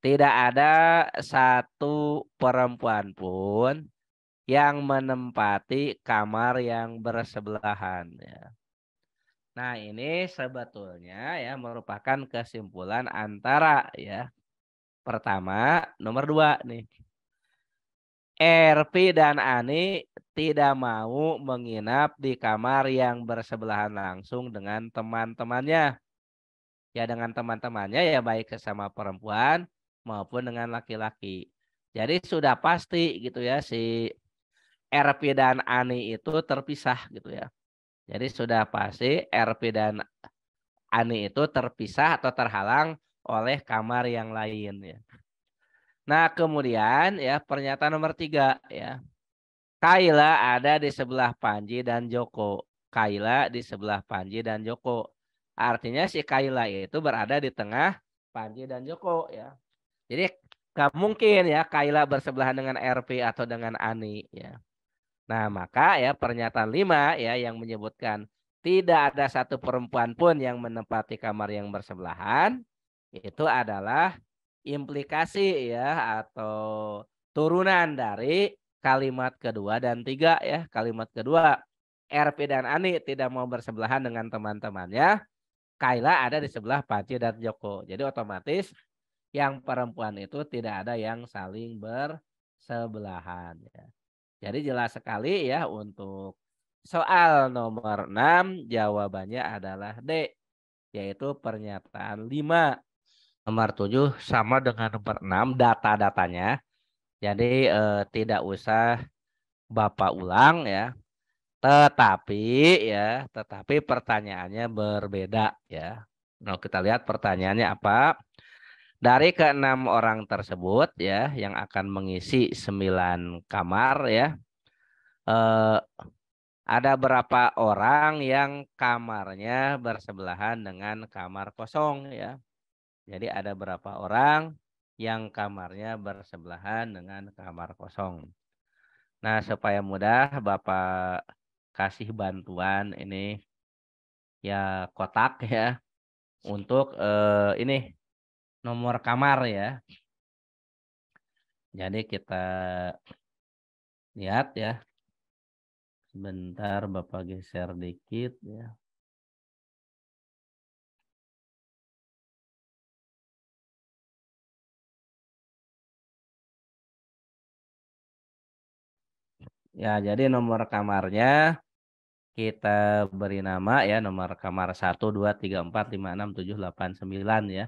Tidak ada satu perempuan pun yang menempati kamar yang bersebelahan ya. Nah, ini sebetulnya ya merupakan kesimpulan antara ya. Pertama, nomor 2 nih. Erpi dan Ani tidak mau menginap di kamar yang bersebelahan langsung dengan teman-temannya. Ya dengan teman-temannya ya baik sesama perempuan maupun dengan laki-laki. Jadi sudah pasti gitu ya si Erpi dan Ani itu terpisah gitu ya. Jadi sudah pasti Erpi dan Ani itu terpisah atau terhalang oleh kamar yang lain ya. Nah kemudian ya pernyataan nomor 3 ya. Kaila ada di sebelah Panji dan Joko. Kaila di sebelah Panji dan Joko. Artinya si Kaila itu berada di tengah Panji dan Joko ya. Jadi gak mungkin ya Kaila bersebelahan dengan RP atau dengan Ani ya. Nah, maka ya pernyataan 5 ya yang menyebutkan tidak ada satu perempuan pun yang menempati kamar yang bersebelahan itu adalah implikasi ya atau turunan dari kalimat kedua dan 3 ya. Kalimat kedua, RP dan Ani tidak mau bersebelahan dengan teman-temannya. Kaila ada di sebelah Panci dan Joko. Jadi otomatis yang perempuan itu tidak ada yang saling bersebelahan ya. Jadi jelas sekali ya untuk soal nomor 6 jawabannya adalah D, yaitu pernyataan 5. Nomor 7 sama dengan nomor 6 data-datanya. Jadi tidak usah Bapak ulang ya. Tetapi pertanyaannya berbeda ya. Nah, kita lihat pertanyaannya apa. Dari keenam orang tersebut ya yang akan mengisi 9 kamar ya. Eh, ada berapa orang yang kamarnya bersebelahan dengan kamar kosong ya. Jadi ada berapa orang yang kamarnya bersebelahan dengan kamar kosong. Nah, supaya mudah Bapak kasih bantuan ini ya kotak ya untuk ini nomor kamar ya. Jadi kita lihat ya. Sebentar Bapak geser dikit ya. Ya, jadi nomor kamarnya kita beri nama ya nomor kamar 1, 2, 3, 4, 5, 6, 7, 8, 9 ya.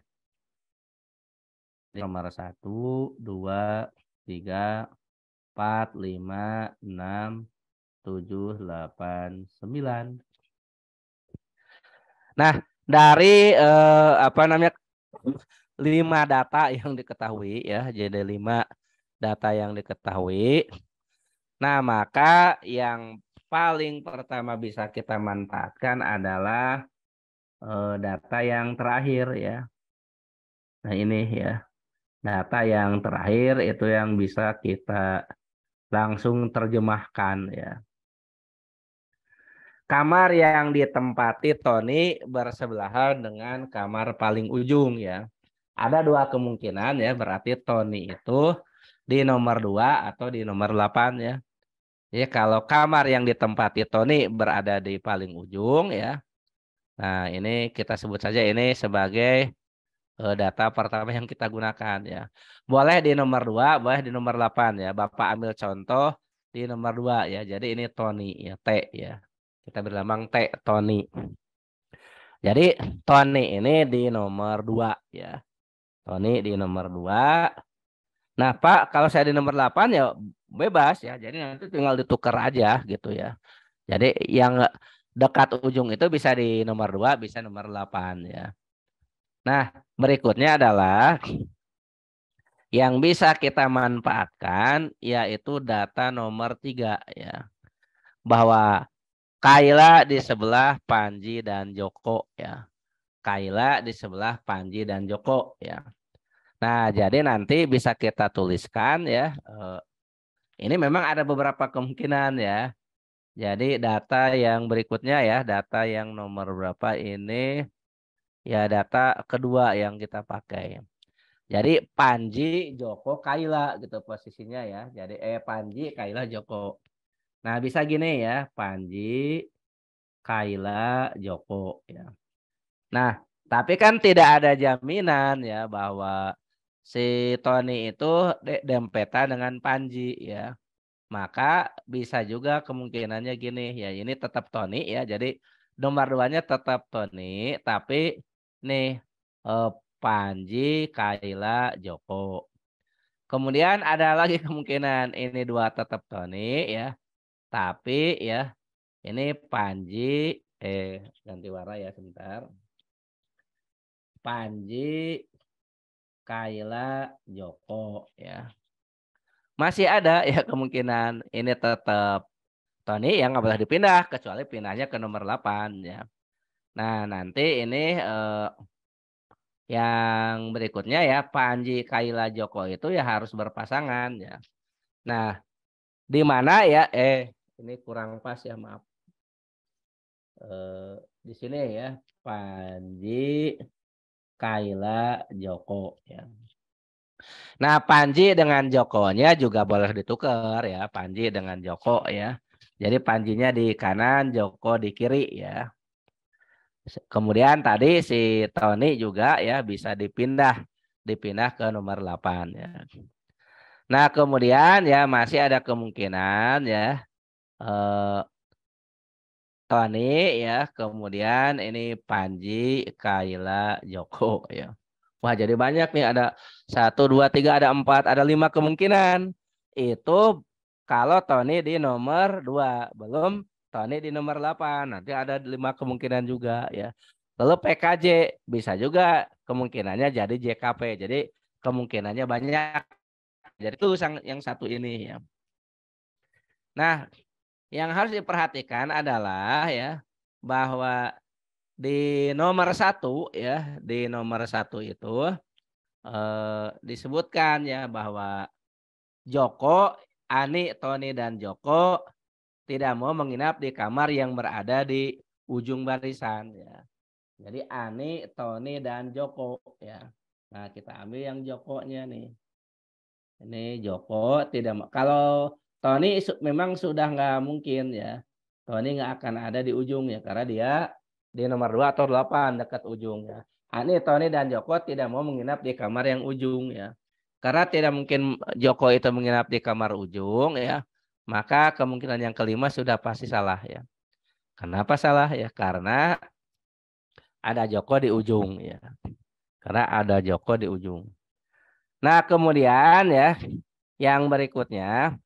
Nomor 1, 2, 3, 4, 5, 6, 7, 8, 9. Nah, dari apa namanya 5 data yang diketahui ya, jadi 5 data yang diketahui. Nah, maka yang paling pertama bisa kita manfaatkan adalah data yang terakhir ya. Nah, ini ya. Data yang terakhir itu yang bisa kita langsung terjemahkan ya. Kamar yang ditempati Tony bersebelahan dengan kamar paling ujung ya. Ada 2 kemungkinan ya, berarti Tony itu di nomor 2 atau di nomor 8 ya. Jadi kalau kamar yang ditempati Tony berada di paling ujung ya. Nah, ini kita sebut saja ini sebagai data pertama yang kita gunakan ya. Boleh di nomor 2, boleh di nomor 8 ya. Bapak ambil contoh di nomor 2 ya. Jadi ini Tony ya, T ya. Kita beri lambang T, Tony. Jadi Tony ini di nomor 2 ya. Tony di nomor 2. Nah, Pak, kalau saya di nomor 8 ya bebas ya. Jadi nanti tinggal ditukar aja gitu ya. Jadi yang dekat ujung itu bisa di nomor 2, bisa nomor 8 ya. Nah, berikutnya adalah yang bisa kita manfaatkan yaitu data nomor 3 ya. Bahwa Kaila di sebelah Panji dan Joko ya. Kaila di sebelah Panji dan Joko ya. Nah, jadi nanti bisa kita tuliskan ya. Ini memang ada beberapa kemungkinan ya. Jadi data yang berikutnya ya, data yang nomor berapa ini ya data kedua yang kita pakai. Jadi Panji, Joko, Kaila gitu posisinya ya. Jadi Panji, Kaila, Joko. Nah bisa gini ya, Panji, Kayla, Joko ya. Nah, tapi kan tidak ada jaminan ya bahwa si Tony itu dempetan dengan Panji ya. Maka bisa juga kemungkinannya gini ya, ini tetap Tony ya. Jadi nomor duanya tetap Tony, tapi nih eh, Panji, Kayla, Joko. Kemudian ada lagi kemungkinan ini dua tetap Tony ya, tapi ya ini Panji ganti warna ya sebentar. Panji, Kayla, Joko ya. Masih ada ya kemungkinan ini tetap Tony yang nggak boleh dipindah kecuali pindahnya ke nomor 8 ya. Nah, nanti ini yang berikutnya ya Panji, Kayla, Joko itu ya harus berpasangan ya. Nah, di mana ya ini kurang pas ya, maaf. Di sini ya Panji, Kayla, Joko ya. Nah, Panji dengan Jokonya juga boleh ditukar ya, Panji dengan Joko ya. Jadi Panjinya di kanan, Joko di kiri ya. Kemudian tadi si Tony juga ya bisa dipindah ke nomor 8 ya. Nah, kemudian ya masih ada kemungkinan ya eh, Tony ya, kemudian ini Panji, Kayla, Joko ya. Wah, jadi banyak nih, ada 1, 2, 3, ada 4, ada 5 kemungkinan. Itu kalau Tony di nomor 2, belum Tony di nomor 8. Nanti ada 5 kemungkinan juga ya. Lalu PKJ bisa juga kemungkinannya jadi JKP. Jadi kemungkinannya banyak. Jadi itu yang satu ini ya. Nah, yang harus diperhatikan adalah ya bahwa di nomor 1 ya, di nomor 1 itu disebutkan ya bahwa Joko, Ani, Tony, dan Joko tidak mau menginap di kamar yang berada di ujung barisan ya. Jadi Ani, Tony, dan Joko ya. Nah, kita ambil yang Jokonya nih. Ini Joko tidak mau. Kalau Tony memang sudah nggak mungkin ya. Tony nggak akan ada di ujung ya karena dia di nomor 2 atau 8 dekat ujung ya. Ani, Tony, dan Joko tidak mau menginap di kamar yang ujung ya. Karena tidak mungkin Joko itu menginap di kamar ujung ya. Maka kemungkinan yang kelima sudah pasti salah ya. Kenapa salah ya? Karena ada Joko di ujung ya. Karena ada Joko di ujung. Nah, kemudian ya yang berikutnya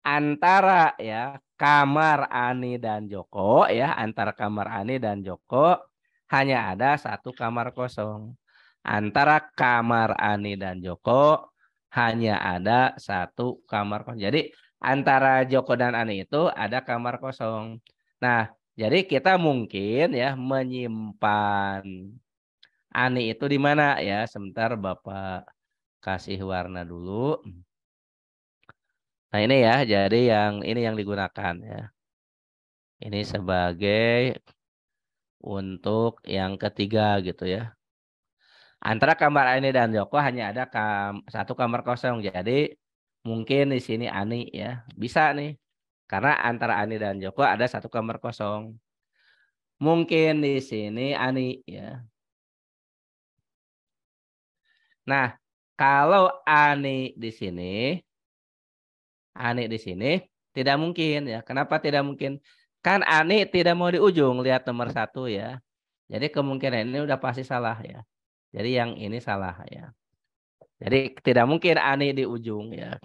antara ya kamar Ani dan Joko ya, antara kamar Ani dan Joko hanya ada satu kamar kosong. Antara kamar Ani dan Joko hanya ada satu kamar kosong. Jadi antara Joko dan Ani itu ada kamar kosong. Nah, jadi kita mungkin ya menyimpan Ani itu di mana ya? Sebentar Bapak kasih warna dulu. Nah, ini ya, jadi yang ini yang digunakan ya. Ini sebagai untuk yang ketiga gitu ya. Antara kamar Ani dan Joko hanya ada satu kamar kosong. Jadi mungkin di sini Ani ya. Bisa nih. Karena antara Ani dan Joko ada satu kamar kosong. Mungkin di sini Ani ya. Nah, kalau Ani di sini tidak mungkin ya. Kenapa tidak mungkin? Kan Ani tidak mau di ujung, lihat nomor 1 ya. Jadi kemungkinan ini udah pasti salah ya. Jadi yang ini salah ya. Jadi tidak mungkin Ani di ujung ya.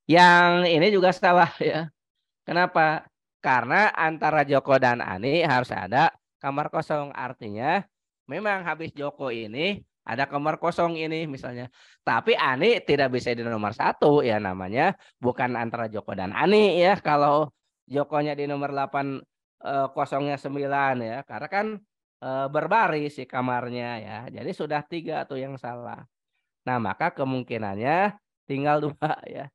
Yang ini juga salah ya. Kenapa? Karena antara Joko dan Ani harus ada kamar kosong. Artinya memang habis Joko ini ada kamar kosong ini misalnya. Tapi Ani tidak bisa di nomor 1 ya, namanya bukan antara Joko dan Ani ya. Kalau Jokonya di nomor 8 kosongnya 9 ya. Karena kan berbaris si kamarnya ya. Jadi sudah 3 tuh yang salah. Nah, maka kemungkinannya tinggal 2 ya.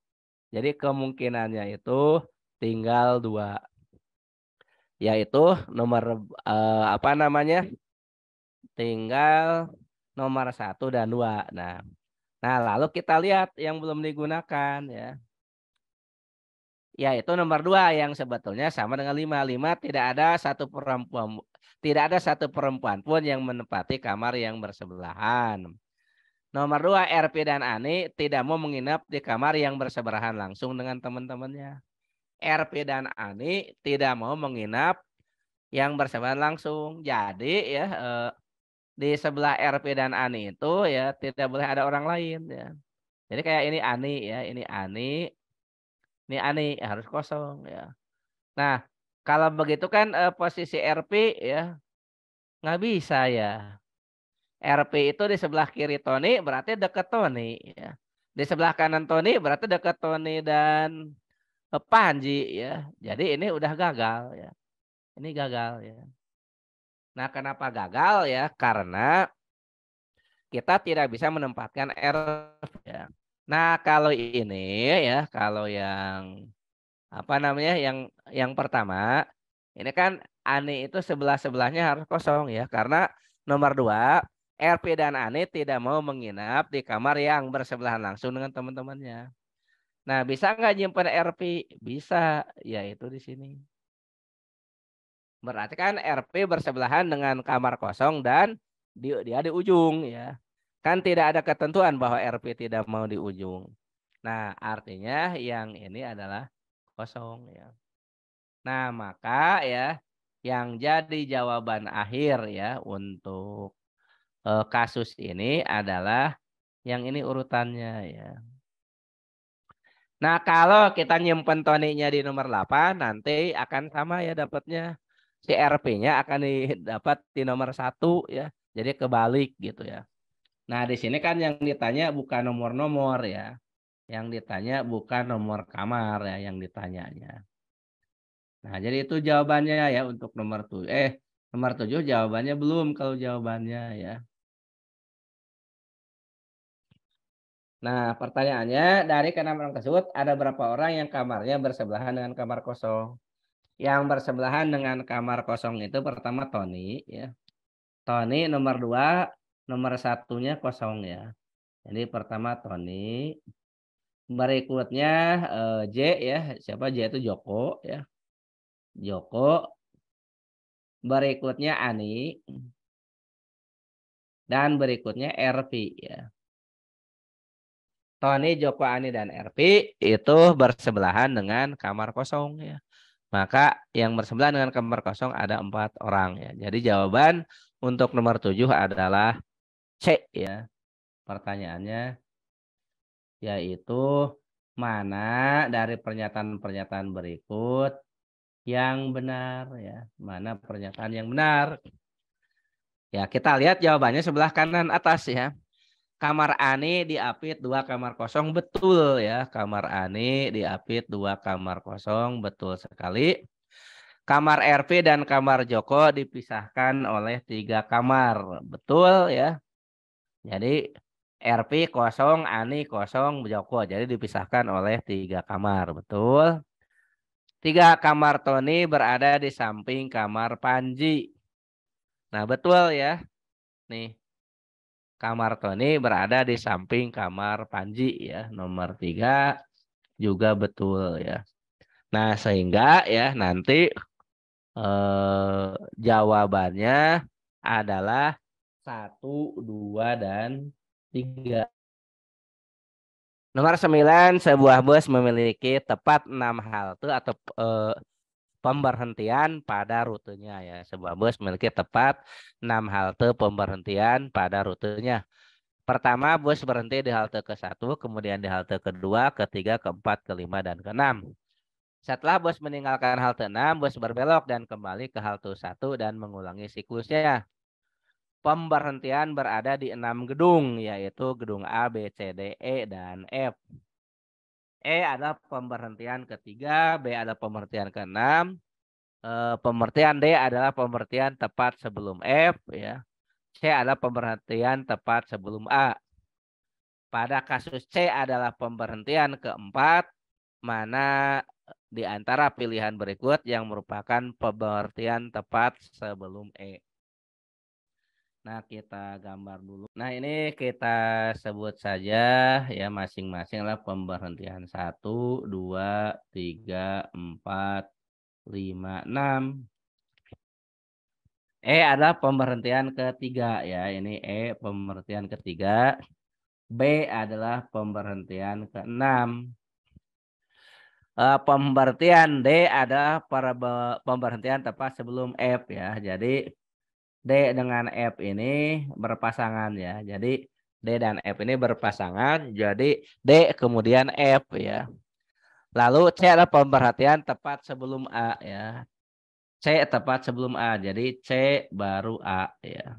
Jadi kemungkinannya itu tinggal 2. Yaitu nomor apa namanya? Tinggal nomor 1 dan 2. Nah, lalu kita lihat yang belum digunakan ya. yaitu nomor 2 yang sebetulnya sama dengan 5. 5 tidak ada satu perempuan pun yang menempati kamar yang bersebelahan. Nomor 2, RP dan Ani tidak mau menginap di kamar yang bersebelahan langsung dengan teman-temannya. RP dan Ani tidak mau menginap yang bersebelahan langsung. Jadi ya di sebelah RP dan Ani itu ya tidak boleh ada orang lain ya. Jadi kayak ini Ani ya, ini Ani harus kosong ya. Nah, kalau begitu kan posisi RP ya nggak bisa ya. RP itu di sebelah kiri Tony berarti dekat Tony ya. Di sebelah kanan Tony berarti dekat Tony dan Panji ya. Jadi ini udah gagal ya. Ini gagal ya. Nah, kenapa gagal ya? Karena kita tidak bisa menempatkan RP ya. Nah, kalau ini ya, kalau yang apa namanya? Yang pertama, ini kan Ani itu sebelah-sebelahnya harus kosong ya, karena nomor 2 RP dan Ani tidak mau menginap di kamar yang bersebelahan langsung dengan teman-temannya. Nah, bisa nggak nyimpen RP? Bisa, yaitu di sini. Berarti kan RP bersebelahan dengan kamar kosong dan dia di ujung ya. Kan tidak ada ketentuan bahwa RP tidak mau di ujung. Nah, artinya yang ini adalah kosong ya. Nah, maka ya yang jadi jawaban akhir ya untuk kasus ini adalah yang ini urutannya ya. Nah, kalau kita nyimpen toninya di nomor 8 nanti akan sama ya dapatnya. Si RP-nya akan didapat di nomor 1 ya. Jadi kebalik gitu ya. Nah, di sini kan yang ditanya bukan nomor-nomor ya. Yang ditanya bukan nomor kamar ya yang ditanyanya. Nah, jadi itu jawabannya ya untuk nomor 7. Nomor 7 jawabannya belum kalau jawabannya ya. Nah, pertanyaannya dari keenam orang tersebut ada berapa orang yang kamarnya bersebelahan dengan kamar kosong? Yang bersebelahan dengan kamar kosong itu pertama Tony ya. Tony nomor 2, nomor satunya kosong ya. Jadi pertama Tony, berikutnya J ya, siapa J itu Joko ya. Joko, berikutnya Ani, dan berikutnya RP ya. Tony, Joko, Ani, dan RP itu bersebelahan dengan kamar kosong ya. Maka yang bersebelahan dengan kamar kosong ada 4 orang ya. Jadi jawaban untuk nomor 7 adalah C ya. Pertanyaannya yaitu mana dari pernyataan-pernyataan berikut yang benar ya. Mana pernyataan yang benar? Ya, kita lihat jawabannya sebelah kanan atas ya. Kamar Ani diapit 2 kamar kosong, betul ya. Kamar Ani diapit 2 kamar kosong, betul sekali. Kamar RP dan kamar Joko dipisahkan oleh 3 kamar, betul ya. Jadi RP kosong, Ani kosong, Joko. Jadi dipisahkan oleh 3 kamar, betul. 3 kamar Tony berada di samping kamar Panji. Nah, betul ya. Nih, kamar Tony berada di samping kamar Panji ya. Nomor 3 juga betul ya. Nah, sehingga ya nanti jawabannya adalah 1, 2, dan 3. Nomor 9, sebuah bus memiliki tepat 6 halte atau pemberhentian pada rutenya ya. Sebuah bus memiliki tepat 6 halte pemberhentian pada rutenya. Pertama, bus berhenti di halte ke-1, kemudian di halte kedua, ketiga, keempat, kelima, dan keenam. Setelah bus meninggalkan halte 6, bus berbelok dan kembali ke halte 1 dan mengulangi siklusnya. Pemberhentian berada di 6 gedung, yaitu gedung A, B, C, D, E, dan F. E adalah pemberhentian ketiga, B adalah pemberhentian ke-6, pemberhentian D adalah pemberhentian tepat sebelum F, ya. C adalah pemberhentian tepat sebelum A. Pada kasus C adalah pemberhentian keempat, mana di antara pilihan berikut yang merupakan pemberhentian tepat sebelum E. Nah, kita gambar dulu. Nah, ini kita sebut saja ya masing-masing lah pemberhentian 1, 2, 3, 4, 5, 6. Adalah pemberhentian ketiga ya. Ini pemberhentian ketiga. B adalah pemberhentian keenam. Pemberhentian D adalah pemberhentian tepat sebelum F ya. Jadi D dengan F ini berpasangan ya. Jadi D dan F ini berpasangan. Jadi D kemudian F ya. Lalu C adalah pemberhentian tepat sebelum A ya. C tepat sebelum A. Jadi C baru A ya.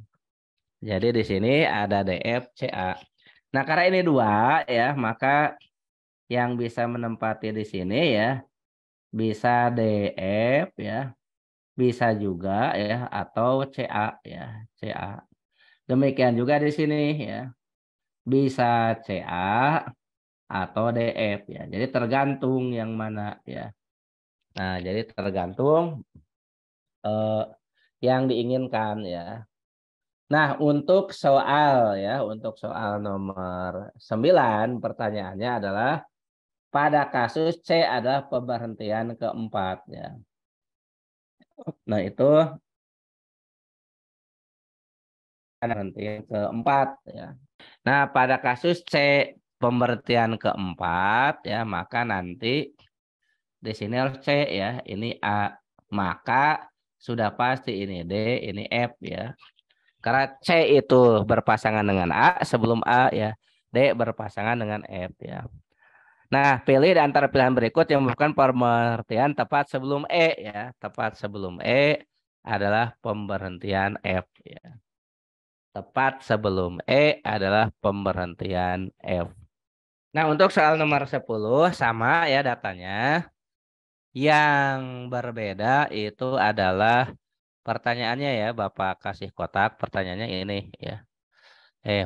Jadi di sini ada DF, CA. Nah, karena ini dua ya, maka yang bisa menempati di sini ya bisa DF ya, bisa juga ya atau CA ya, CA. Demikian juga di sini ya. Bisa CA atau DF ya. Jadi tergantung yang mana ya. Nah, jadi tergantung yang diinginkan ya. Nah, untuk soal nomor 9 pertanyaannya adalah pada kasus C adalah pemberhentian keempat ya. Nah, itu pemberhentian keempat ya. Nah, pada kasus C pemberhentian keempat ya, maka nanti di sini harus C ya, ini A. Maka sudah pasti ini D, ini F ya. Karena C itu berpasangan dengan A sebelum A ya. D berpasangan dengan F ya. Nah, pilih di antara pilihan berikut yang merupakan pemberhentian tepat sebelum E ya. Tepat sebelum E adalah pemberhentian F ya. Tepat sebelum E adalah pemberhentian F. Nah, untuk soal nomor 10 sama ya datanya. Yang berbeda itu adalah pertanyaannya ya, Bapak kasih kotak. Pertanyaannya ini ya.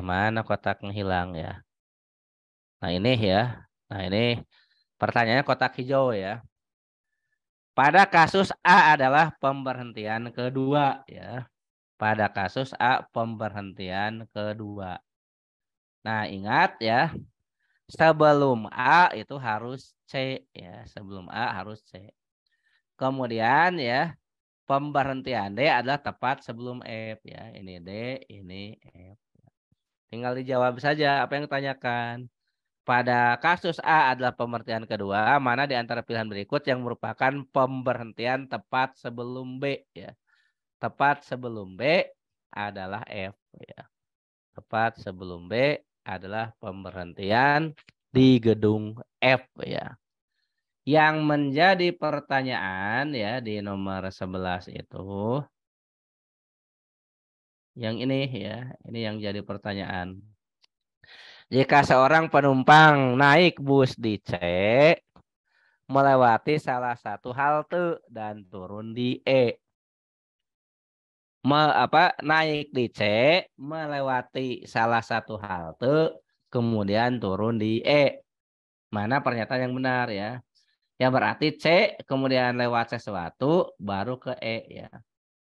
Mana kotaknya hilang ya? Nah, ini ya. Nah, ini pertanyaannya kotak hijau ya. Pada kasus A adalah pemberhentian kedua ya. Pada kasus A pemberhentian kedua. Nah, ingat ya, sebelum A itu harus C ya. Sebelum A harus C. Kemudian ya, pemberhentian D adalah tepat sebelum F ya. Ini D, ini F. Tinggal dijawab saja apa yang ditanyakan. Pada kasus A adalah pemberhentian kedua, mana di antara pilihan berikut yang merupakan pemberhentian tepat sebelum B ya. Tepat sebelum B adalah F ya. Tepat sebelum B adalah pemberhentian di gedung F ya. Yang menjadi pertanyaan ya di nomor 11 itu yang ini ya, ini yang jadi pertanyaan. Jika seorang penumpang naik bus di C, melewati salah satu halte dan turun di E. Naik di C, melewati salah satu halte, kemudian turun di E. Mana pernyataan yang benar ya? Ya berarti C, kemudian lewat sesuatu, baru ke E ya.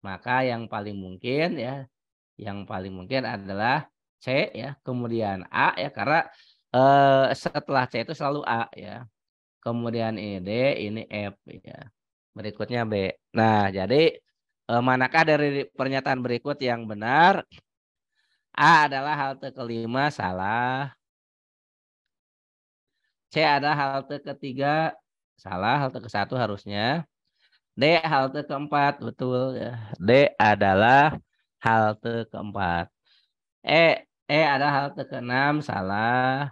Maka yang paling mungkin ya, yang paling mungkin adalah C ya, kemudian A ya, karena setelah C itu selalu A ya. Kemudian ini D, ini F ya. Berikutnya B. Nah, jadi manakah dari pernyataan berikut yang benar? A adalah halte kelima, salah. C adalah halte ketiga, salah. Halte ke satu harusnya. D halte keempat, betul ya. D adalah halte keempat. E adalah halte keenam, salah.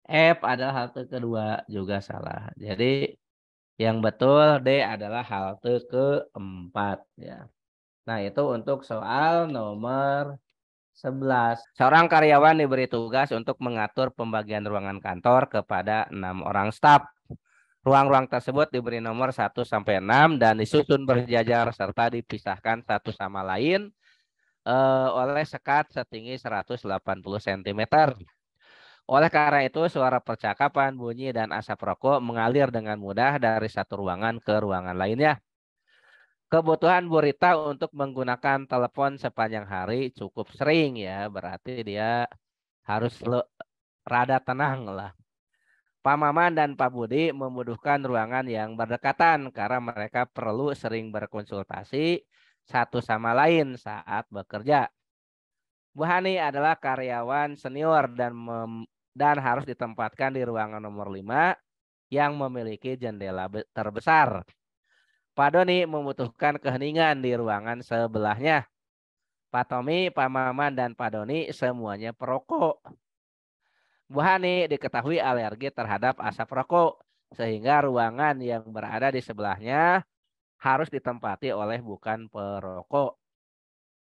F adalah halte kedua, juga salah. Jadi yang betul D adalah halte keempat ya. Nah, itu untuk soal nomor 11. Seorang karyawan diberi tugas untuk mengatur pembagian ruangan kantor kepada 6 orang staf. Ruang-ruang tersebut diberi nomor 1 sampai 6 dan disusun berjajar serta dipisahkan satu sama lain oleh sekat setinggi 180 cm. Oleh karena itu, suara percakapan, bunyi, dan asap rokok mengalir dengan mudah dari satu ruangan ke ruangan lainnya. Kebutuhan Bu Rita untuk menggunakan telepon sepanjang hari cukup sering ya. Berarti dia harus rada tenang lah. Pak Maman dan Pak Budi membutuhkan ruangan yang berdekatan karena mereka perlu sering berkonsultasi satu sama lain saat bekerja. Bu Hani adalah karyawan senior dan harus ditempatkan di ruangan nomor 5 yang memiliki jendela terbesar. Pak Doni membutuhkan keheningan di ruangan sebelahnya. Pak Tommy, Pak Maman, dan Pak Doni semuanya perokok. Bu Hani diketahui alergi terhadap asap rokok, sehingga ruangan yang berada di sebelahnya harus ditempati oleh bukan perokok.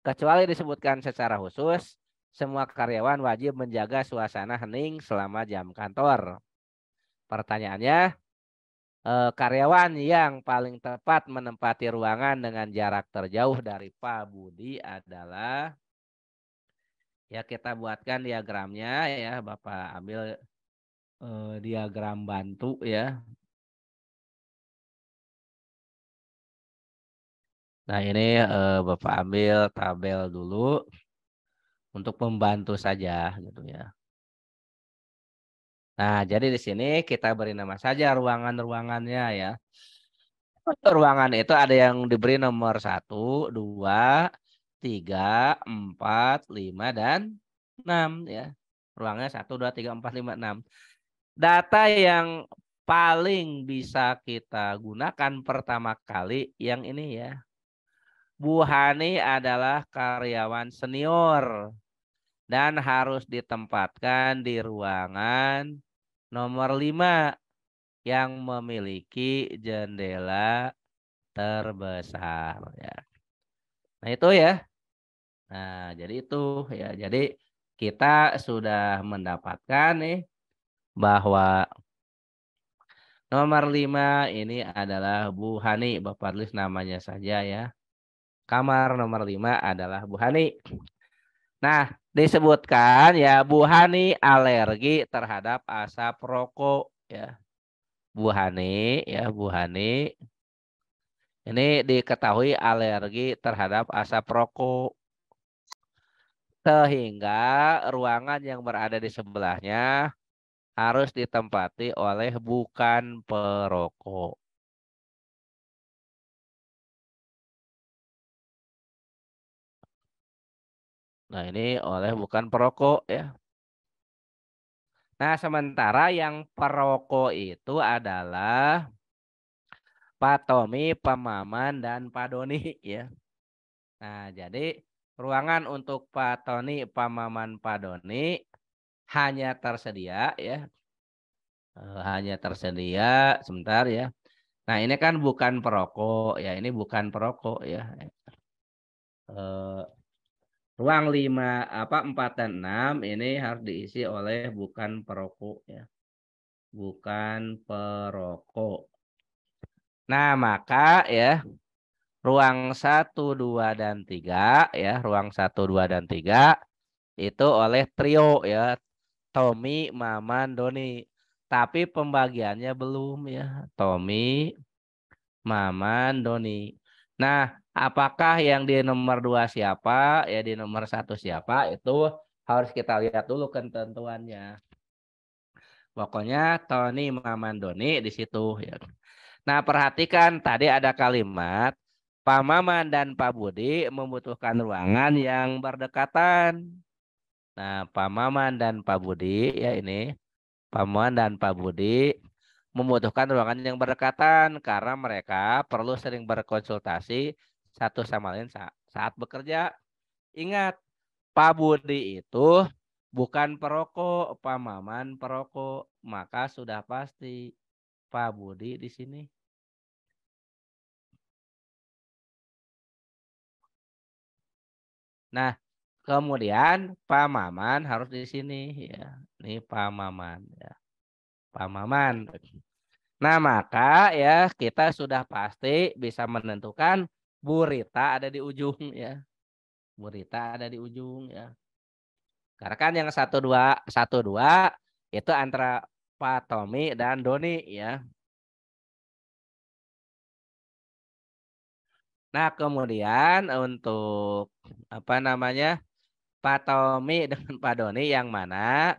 Kecuali disebutkan secara khusus, semua karyawan wajib menjaga suasana hening selama jam kantor. Pertanyaannya, karyawan yang paling tepat menempati ruangan dengan jarak terjauh dari Pak Budi adalah, ya kita buatkan diagramnya ya, Bapak ambil diagram bantu ya. Nah ini Bapak ambil tabel dulu untuk membantu saja gitu ya. Nah jadi di sini kita beri nama saja ruangan-ruangannya ya. Ruangan itu ada yang diberi nomor 1, 2, 3, 4, 5, dan 6 ya. Ruangnya 1, 2, 3, 4, 5, 6. Data yang paling bisa kita gunakan pertama kali yang ini ya. Bu Hani adalah karyawan senior dan harus ditempatkan di ruangan nomor 5 yang memiliki jendela terbesar ya. Nah itu ya. Nah jadi itu ya. Jadi kita sudah mendapatkan nih bahwa nomor 5 ini adalah Bu Hani. Bapak tulis namanya saja ya. Kamar nomor 5 adalah Bu Hani. Nah disebutkan ya Bu Hani alergi terhadap asap rokok ya. Bu Hani ya Bu Hani ini diketahui alergi terhadap asap rokok. Sehingga ruangan yang berada di sebelahnya harus ditempati oleh bukan perokok. Nah ini oleh bukan perokok ya. Nah sementara yang perokok itu adalah Pak Tommy, Pak Maman, dan Pak Doni ya. Nah jadi ruangan untuk Pak Tony, Pak Maman, Pak Doni hanya tersedia ya. Hanya tersedia sebentar ya. Nah ini kan bukan perokok ya. Ini bukan perokok ya. Eh, ruang 5 apa 4 dan 6 ini harus diisi oleh bukan perokok ya. Bukan perokok. Nah, maka ya ruang 1, 2, dan 3 ya, ruang 1, 2, dan 3 itu oleh trio ya, Tommy, Maman, Doni. Tapi pembagiannya belum ya, Tommy, Maman, Doni. Nah, apakah yang di nomor 2 siapa, ya di nomor 1 siapa, itu harus kita lihat dulu ketentuannya. Pokoknya Tony, Maman, Doni di situ ya. Nah, perhatikan tadi ada kalimat Pak Maman dan Pak Budi membutuhkan ruangan yang berdekatan. Nah, Pak Maman dan Pak Budi ya ini, Pak Maman dan Pak Budi membutuhkan ruangan yang berdekatan karena mereka perlu sering berkonsultasi satu sama lain saat bekerja. Ingat, Pak Budi itu bukan perokok, Pak Maman perokok, maka sudah pasti Pak Budi di sini. Nah, kemudian Pak Maman harus di sini ya. Ini Pak Maman ya. Pak Maman. Nah, maka ya kita sudah pasti bisa menentukan Bu Rita ada di ujung ya. Bu Rita ada di ujung ya. Karena kan yang 1, 2 itu antara Pak Tommy dan Doni ya. Nah, kemudian untuk apa namanya? Pak Tommy dengan Pak Doni yang mana?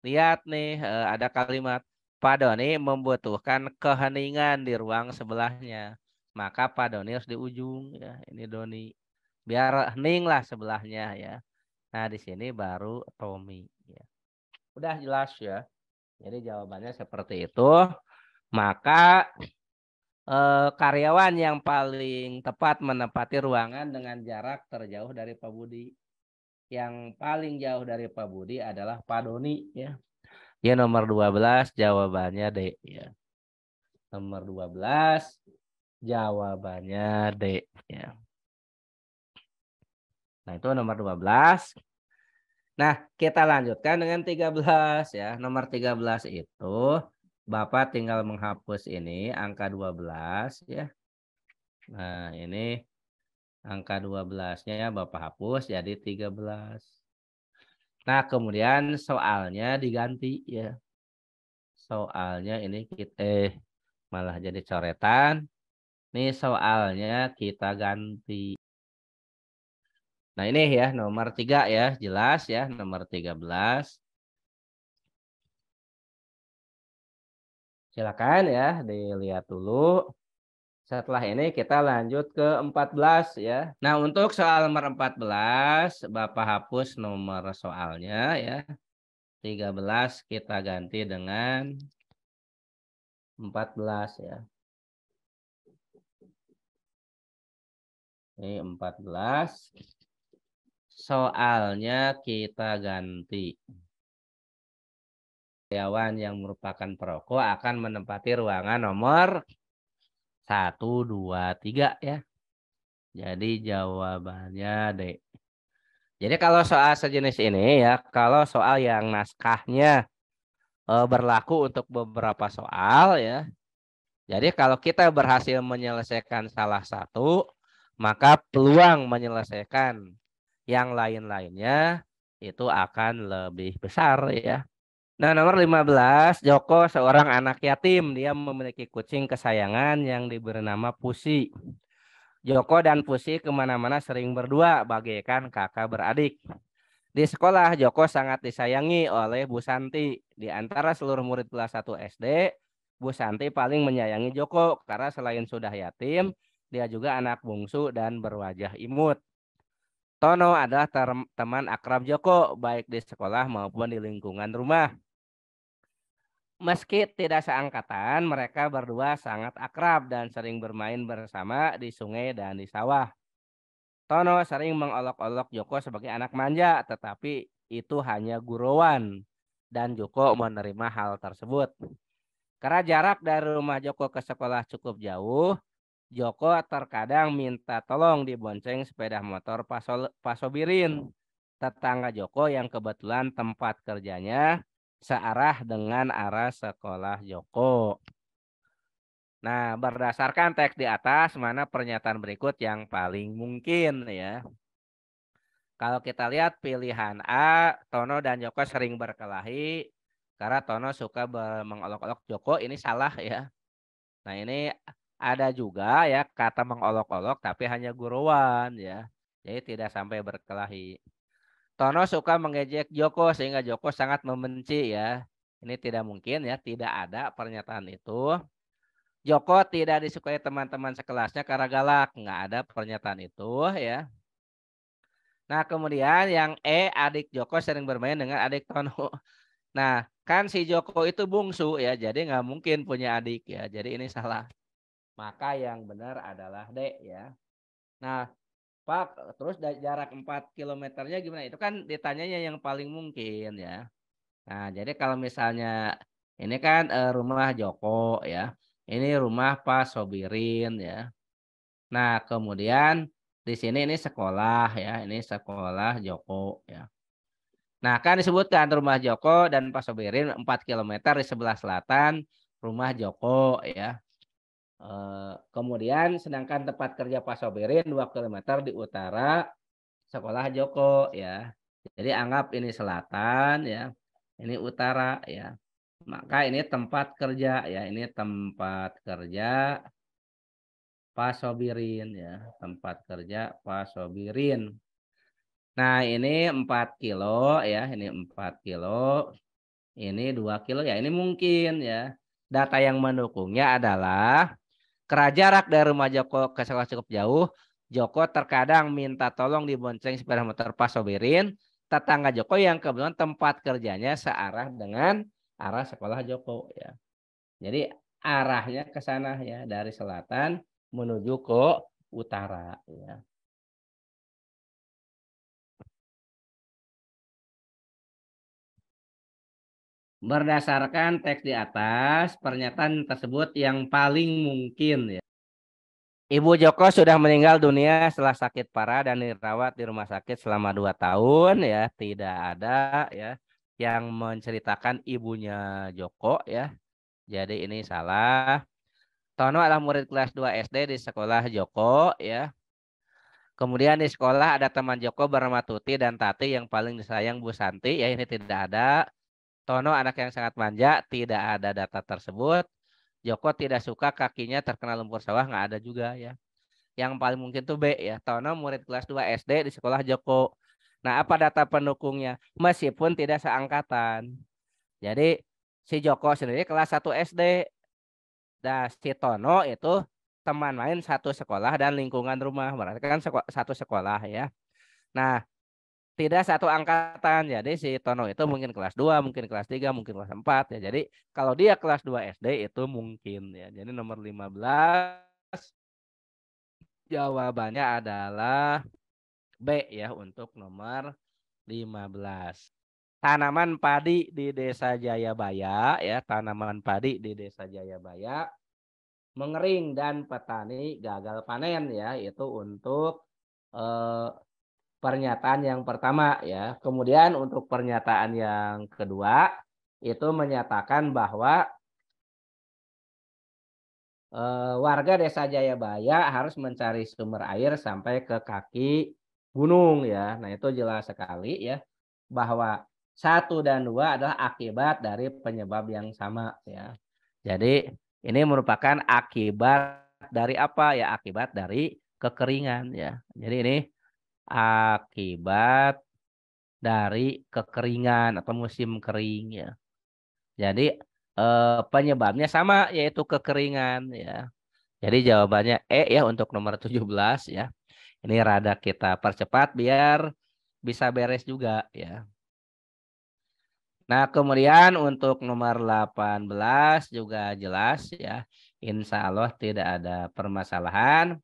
Lihat nih, ada kalimat Pak Doni membutuhkan keheningan di ruang sebelahnya. Maka Pak Doni harus di ujung ya. Ini Doni. Biar hening lah sebelahnya ya. Nah, di sini baru Tommy ya. Udah jelas ya. Jadi jawabannya seperti itu. Maka karyawan yang paling tepat menempati ruangan dengan jarak terjauh dari Pak Budi. Yang paling jauh dari Pak Budi adalah Pak Doni ya. Ya nomor 12 jawabannya D ya. Nomor 12 jawabannya D ya. Nah, itu nomor 12. Nah, kita lanjutkan dengan 13 ya. Nomor 13 itu Bapak tinggal menghapus ini angka 12 ya. Nah, ini angka 12-nya ya Bapak hapus jadi 13. Nah, kemudian soalnya diganti ya. Soalnya ini kita malah jadi coretan. Ini soalnya kita ganti. Nah, ini ya nomor 3 ya. Jelas ya nomor 13. Silakan ya dilihat dulu. Setelah ini kita lanjut ke 14 ya. Nah, untuk soal nomor 14, Bapak hapus nomor soalnya ya. 13 kita ganti dengan 14 ya. Ini 14. Soalnya kita ganti. Karyawan yang merupakan perokok akan menempati ruangan nomor 1, 2, 3 ya. Jadi jawabannya D. Jadi kalau soal sejenis ini ya, kalau soal yang naskahnya berlaku untuk beberapa soal ya. Jadi kalau kita berhasil menyelesaikan salah satu, maka peluang menyelesaikan yang lain-lainnya itu akan lebih besar ya. Nah, nomor 15, Joko seorang anak yatim. Dia memiliki kucing kesayangan yang diberi nama Pusi. Joko dan Pusi kemana-mana sering berdua, bagaikan kakak beradik. Di sekolah, Joko sangat disayangi oleh Bu Santi. Di antara seluruh murid kelas 1 SD, Bu Santi paling menyayangi Joko karena selain sudah yatim, dia juga anak bungsu dan berwajah imut. Tono adalah teman akrab Joko, baik di sekolah maupun di lingkungan rumah. Meski tidak seangkatan, mereka berdua sangat akrab dan sering bermain bersama di sungai dan di sawah. Tono sering mengolok-olok Joko sebagai anak manja, tetapi itu hanya gurauan dan Joko menerima hal tersebut. Karena jarak dari rumah Joko ke sekolah cukup jauh, Joko terkadang minta tolong dibonceng sepeda motor Pasobirin, tetangga Joko yang kebetulan tempat kerjanya searah dengan arah sekolah Joko. Nah, berdasarkan teks di atas, mana pernyataan berikut yang paling mungkin ya? Kalau kita lihat pilihan A, Tono dan Joko sering berkelahi karena Tono suka mengolok-olok Joko, ini salah ya. Nah, ini ada juga ya kata mengolok-olok tapi hanya gurauan ya. Jadi tidak sampai berkelahi. Tono suka mengejek Joko sehingga Joko sangat membenci ya. Ini tidak mungkin ya, tidak ada pernyataan itu. Joko tidak disukai teman-teman sekelasnya karena galak, nggak ada pernyataan itu ya. Nah, kemudian yang E, adik Joko sering bermain dengan adik Tono. Nah, kan si Joko itu bungsu ya, jadi nggak mungkin punya adik ya. Jadi ini salah. Maka yang benar adalah D ya. Nah, Pak, terus jarak 4 kilometernya gimana? Itu kan ditanyanya yang paling mungkin ya. Nah, jadi kalau misalnya ini kan rumah Joko ya. Ini rumah Pak Sobirin ya. Nah, kemudian di sini ini sekolah ya. Ini sekolah Joko ya. Nah, kan disebutkan rumah Joko dan Pak Sobirin 4 kilometer di sebelah selatan rumah Joko ya. Kemudian sedangkan tempat kerja Pak Sobirin 2 kilometer di utara sekolah Joko ya. Jadi anggap ini selatan ya. Ini utara ya. Maka ini tempat kerja ya. Ini tempat kerja Pasobirin ya, tempat kerja Pasobirin. Nah, ini 4 kilo ya, ini 4 kilo, ini 2 kilo ya, ini mungkin ya. Data yang mendukungnya adalah jarak dari rumah Joko ke sekolah cukup jauh. Joko terkadang minta tolong dibonceng sepeda motor Pasobirin. Tetangga Joko yang kebetulan tempat kerjanya searah dengan arah sekolah Joko ya. Jadi arahnya ke sana ya, dari selatan menuju ke utara ya. Berdasarkan teks di atas, pernyataan tersebut yang paling mungkin ya. Ibu Joko sudah meninggal dunia setelah sakit parah dan dirawat di rumah sakit selama 2 tahun ya. Tidak ada ya yang menceritakan ibunya Joko ya. Jadi ini salah. Tono adalah murid kelas 2 SD di sekolah Joko ya. Kemudian di sekolah ada teman Joko bernama Tuti dan Tati yang paling disayang Bu Santi. Ya ini tidak ada. Tono anak yang sangat manja. Tidak ada data tersebut. Joko tidak suka kakinya terkena lumpur sawah. Nggak ada juga ya. Yang paling mungkin tuh B ya. Tono murid kelas 2 SD di sekolah Joko. Nah apa data pendukungnya? Meskipun tidak seangkatan. Jadi si Joko sendiri kelas 1 SD. Dan si Tono itu teman main satu sekolah dan lingkungan rumah. Berarti kan satu sekolah ya. Nah, tidak satu angkatan. Jadi si Tono itu mungkin kelas 2, mungkin kelas 3, mungkin kelas 4 ya. Jadi kalau dia kelas 2 SD itu mungkin ya. Jadi nomor 15 jawabannya adalah B ya untuk nomor 15. Tanaman padi di Desa Jayabaya ya, tanaman padi di Desa Jayabaya mengering dan petani gagal panen ya, itu untuk eh, pernyataan yang pertama ya. Kemudian untuk pernyataan yang kedua itu menyatakan bahwa warga Desa Jayabaya harus mencari sumber air sampai ke kaki gunung ya. Nah itu jelas sekali ya bahwa 1 dan 2 adalah akibat dari penyebab yang sama ya. Jadi ini merupakan akibat dari apa ya? Akibat dari kekeringan ya. Jadi ini akibat dari kekeringan atau musim kering ya. Jadi penyebabnya sama yaitu kekeringan ya. Jadi jawabannya E ya untuk nomor 17 ya. Ini rada kita percepat biar bisa beres juga ya. Nah, kemudian untuk nomor 18 juga jelas ya. Insya Allah tidak ada permasalahan.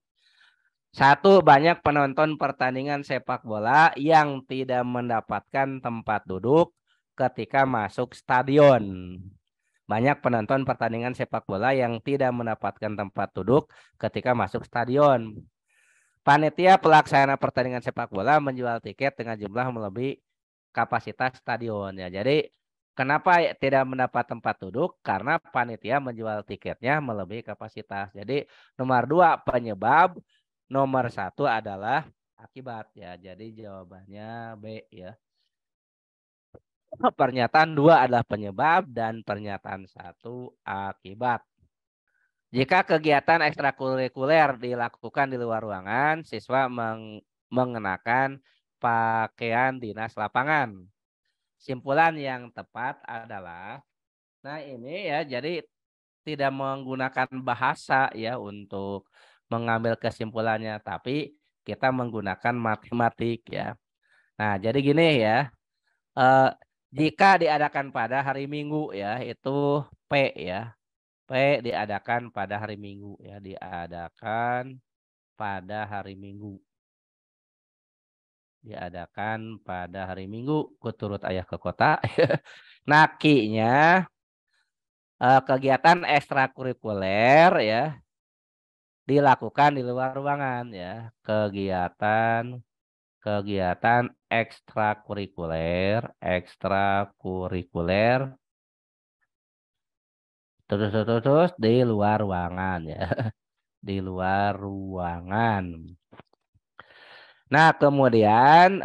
1, banyak penonton pertandingan sepak bola yang tidak mendapatkan tempat duduk ketika masuk stadion. Banyak penonton pertandingan sepak bola yang tidak mendapatkan tempat duduk ketika masuk stadion. Panitia pelaksana pertandingan sepak bola menjual tiket dengan jumlah melebihi kapasitas stadion ya. Jadi kenapa tidak mendapat tempat duduk? Karena panitia menjual tiketnya melebihi kapasitas. Jadi nomor 2 penyebab, nomor 1 adalah akibat ya. Jadi jawabannya B ya. Pernyataan 2 adalah penyebab dan pernyataan 1 akibat. Jika kegiatan ekstrakurikuler dilakukan di luar ruangan, siswa mengenakan pakaian dinas lapangan. Simpulan yang tepat adalah, nah ini ya, jadi tidak menggunakan bahasa ya untuk mengambil kesimpulannya, tapi kita menggunakan matematik ya. Nah, jadi gini ya, eh, jika diadakan pada hari Minggu ya, itu P ya. P diadakan pada hari Minggu ya, diadakan pada hari Minggu. Diadakan pada hari Minggu, kuturut ayah ke kota. Nakinya kegiatan ekstrakurikuler ya dilakukan di luar ruangan ya. Kegiatan ekstrakurikuler terus di luar ruangan ya. Di luar ruangan. Nah, kemudian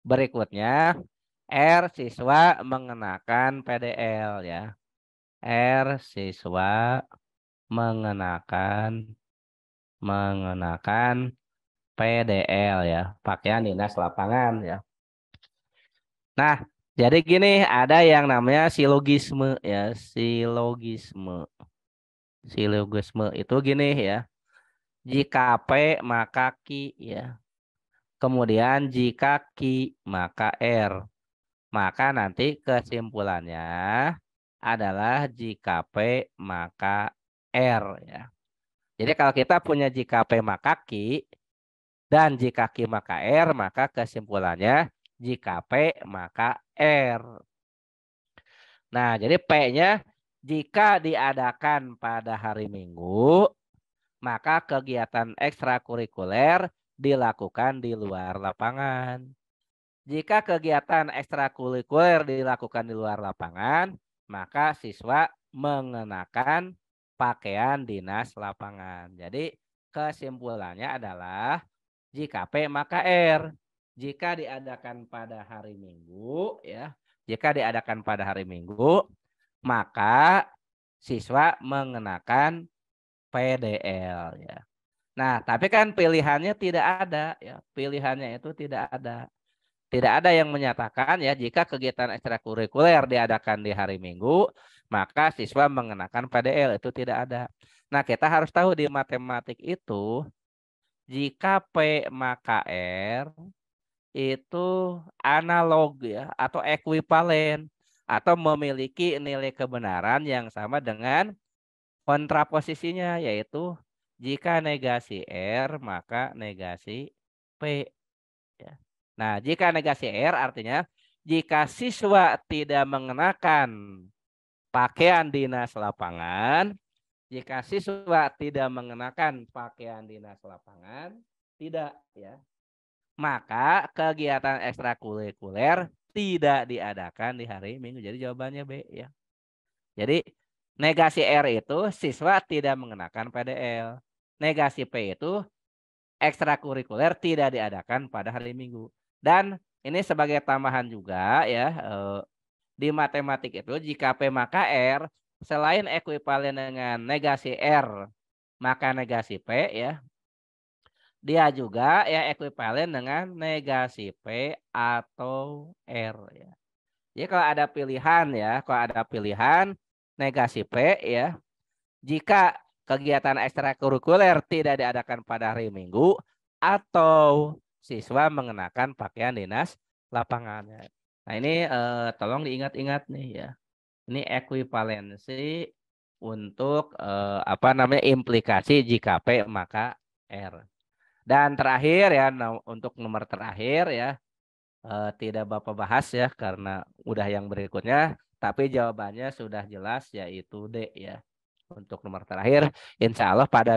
berikutnya R siswa mengenakan PDL ya. R siswa mengenakan mengenakan PDL ya, pakaian dinas lapangan ya. Nah, jadi gini, ada yang namanya silogisme ya, silogisme. Silogisme itu gini ya. Jika P maka Q ya. Kemudian jika Q maka R. Maka nanti kesimpulannya adalah jika P maka R ya. Jadi kalau kita punya jika P maka Q dan jika Q maka R, maka kesimpulannya jika P maka R. Nah, jadi P-nya jika diadakan pada hari Minggu, maka kegiatan ekstrakurikuler dilakukan di luar lapangan. Jika kegiatan ekstrakurikuler dilakukan di luar lapangan, maka siswa mengenakan pakaian dinas lapangan. Jadi kesimpulannya adalah jika P maka R. Jika diadakan pada hari Minggu ya, jika diadakan pada hari Minggu, maka siswa mengenakan PDL ya. Nah, tapi kan pilihannya tidak ada ya. Pilihannya itu tidak ada. Tidak ada yang menyatakan ya jika kegiatan ekstrakurikuler diadakan di hari Minggu, maka siswa mengenakan PDL, itu tidak ada. Nah, kita harus tahu di matematik itu jika P maka R itu analog ya atau ekuivalen atau memiliki nilai kebenaran yang sama dengan kontraposisinya, yaitu jika negasi R maka negasi P ya. Nah, jika negasi R artinya jika siswa tidak mengenakan pakaian dinas lapangan, jika siswa tidak mengenakan pakaian dinas lapangan, tidak ya, maka kegiatan ekstrakurikuler tidak diadakan di hari Minggu. Jadi jawabannya B ya. Jadi negasi R itu siswa tidak mengenakan PDL. Negasi P itu ekstrakurikuler tidak diadakan pada hari Minggu. Dan ini sebagai tambahan juga ya, di matematik itu jika P maka R selain ekuivalen dengan negasi R maka negasi P ya, dia juga ya ekuivalen dengan negasi P atau R ya. Jadi kalau ada pilihan ya, kalau ada pilihan negasi P ya, jika kegiatan ekstrakurikuler tidak diadakan pada hari Minggu atau siswa mengenakan pakaian dinas lapangan. Nah, ini tolong diingat-ingat nih ya. Ini ekuivalensi untuk apa namanya implikasi jika P maka R. Dan terakhir ya, untuk nomor terakhir ya, tidak Bapak bahas ya karena udah yang berikutnya, tapi jawabannya sudah jelas yaitu D ya. Untuk nomor terakhir, insya Allah pada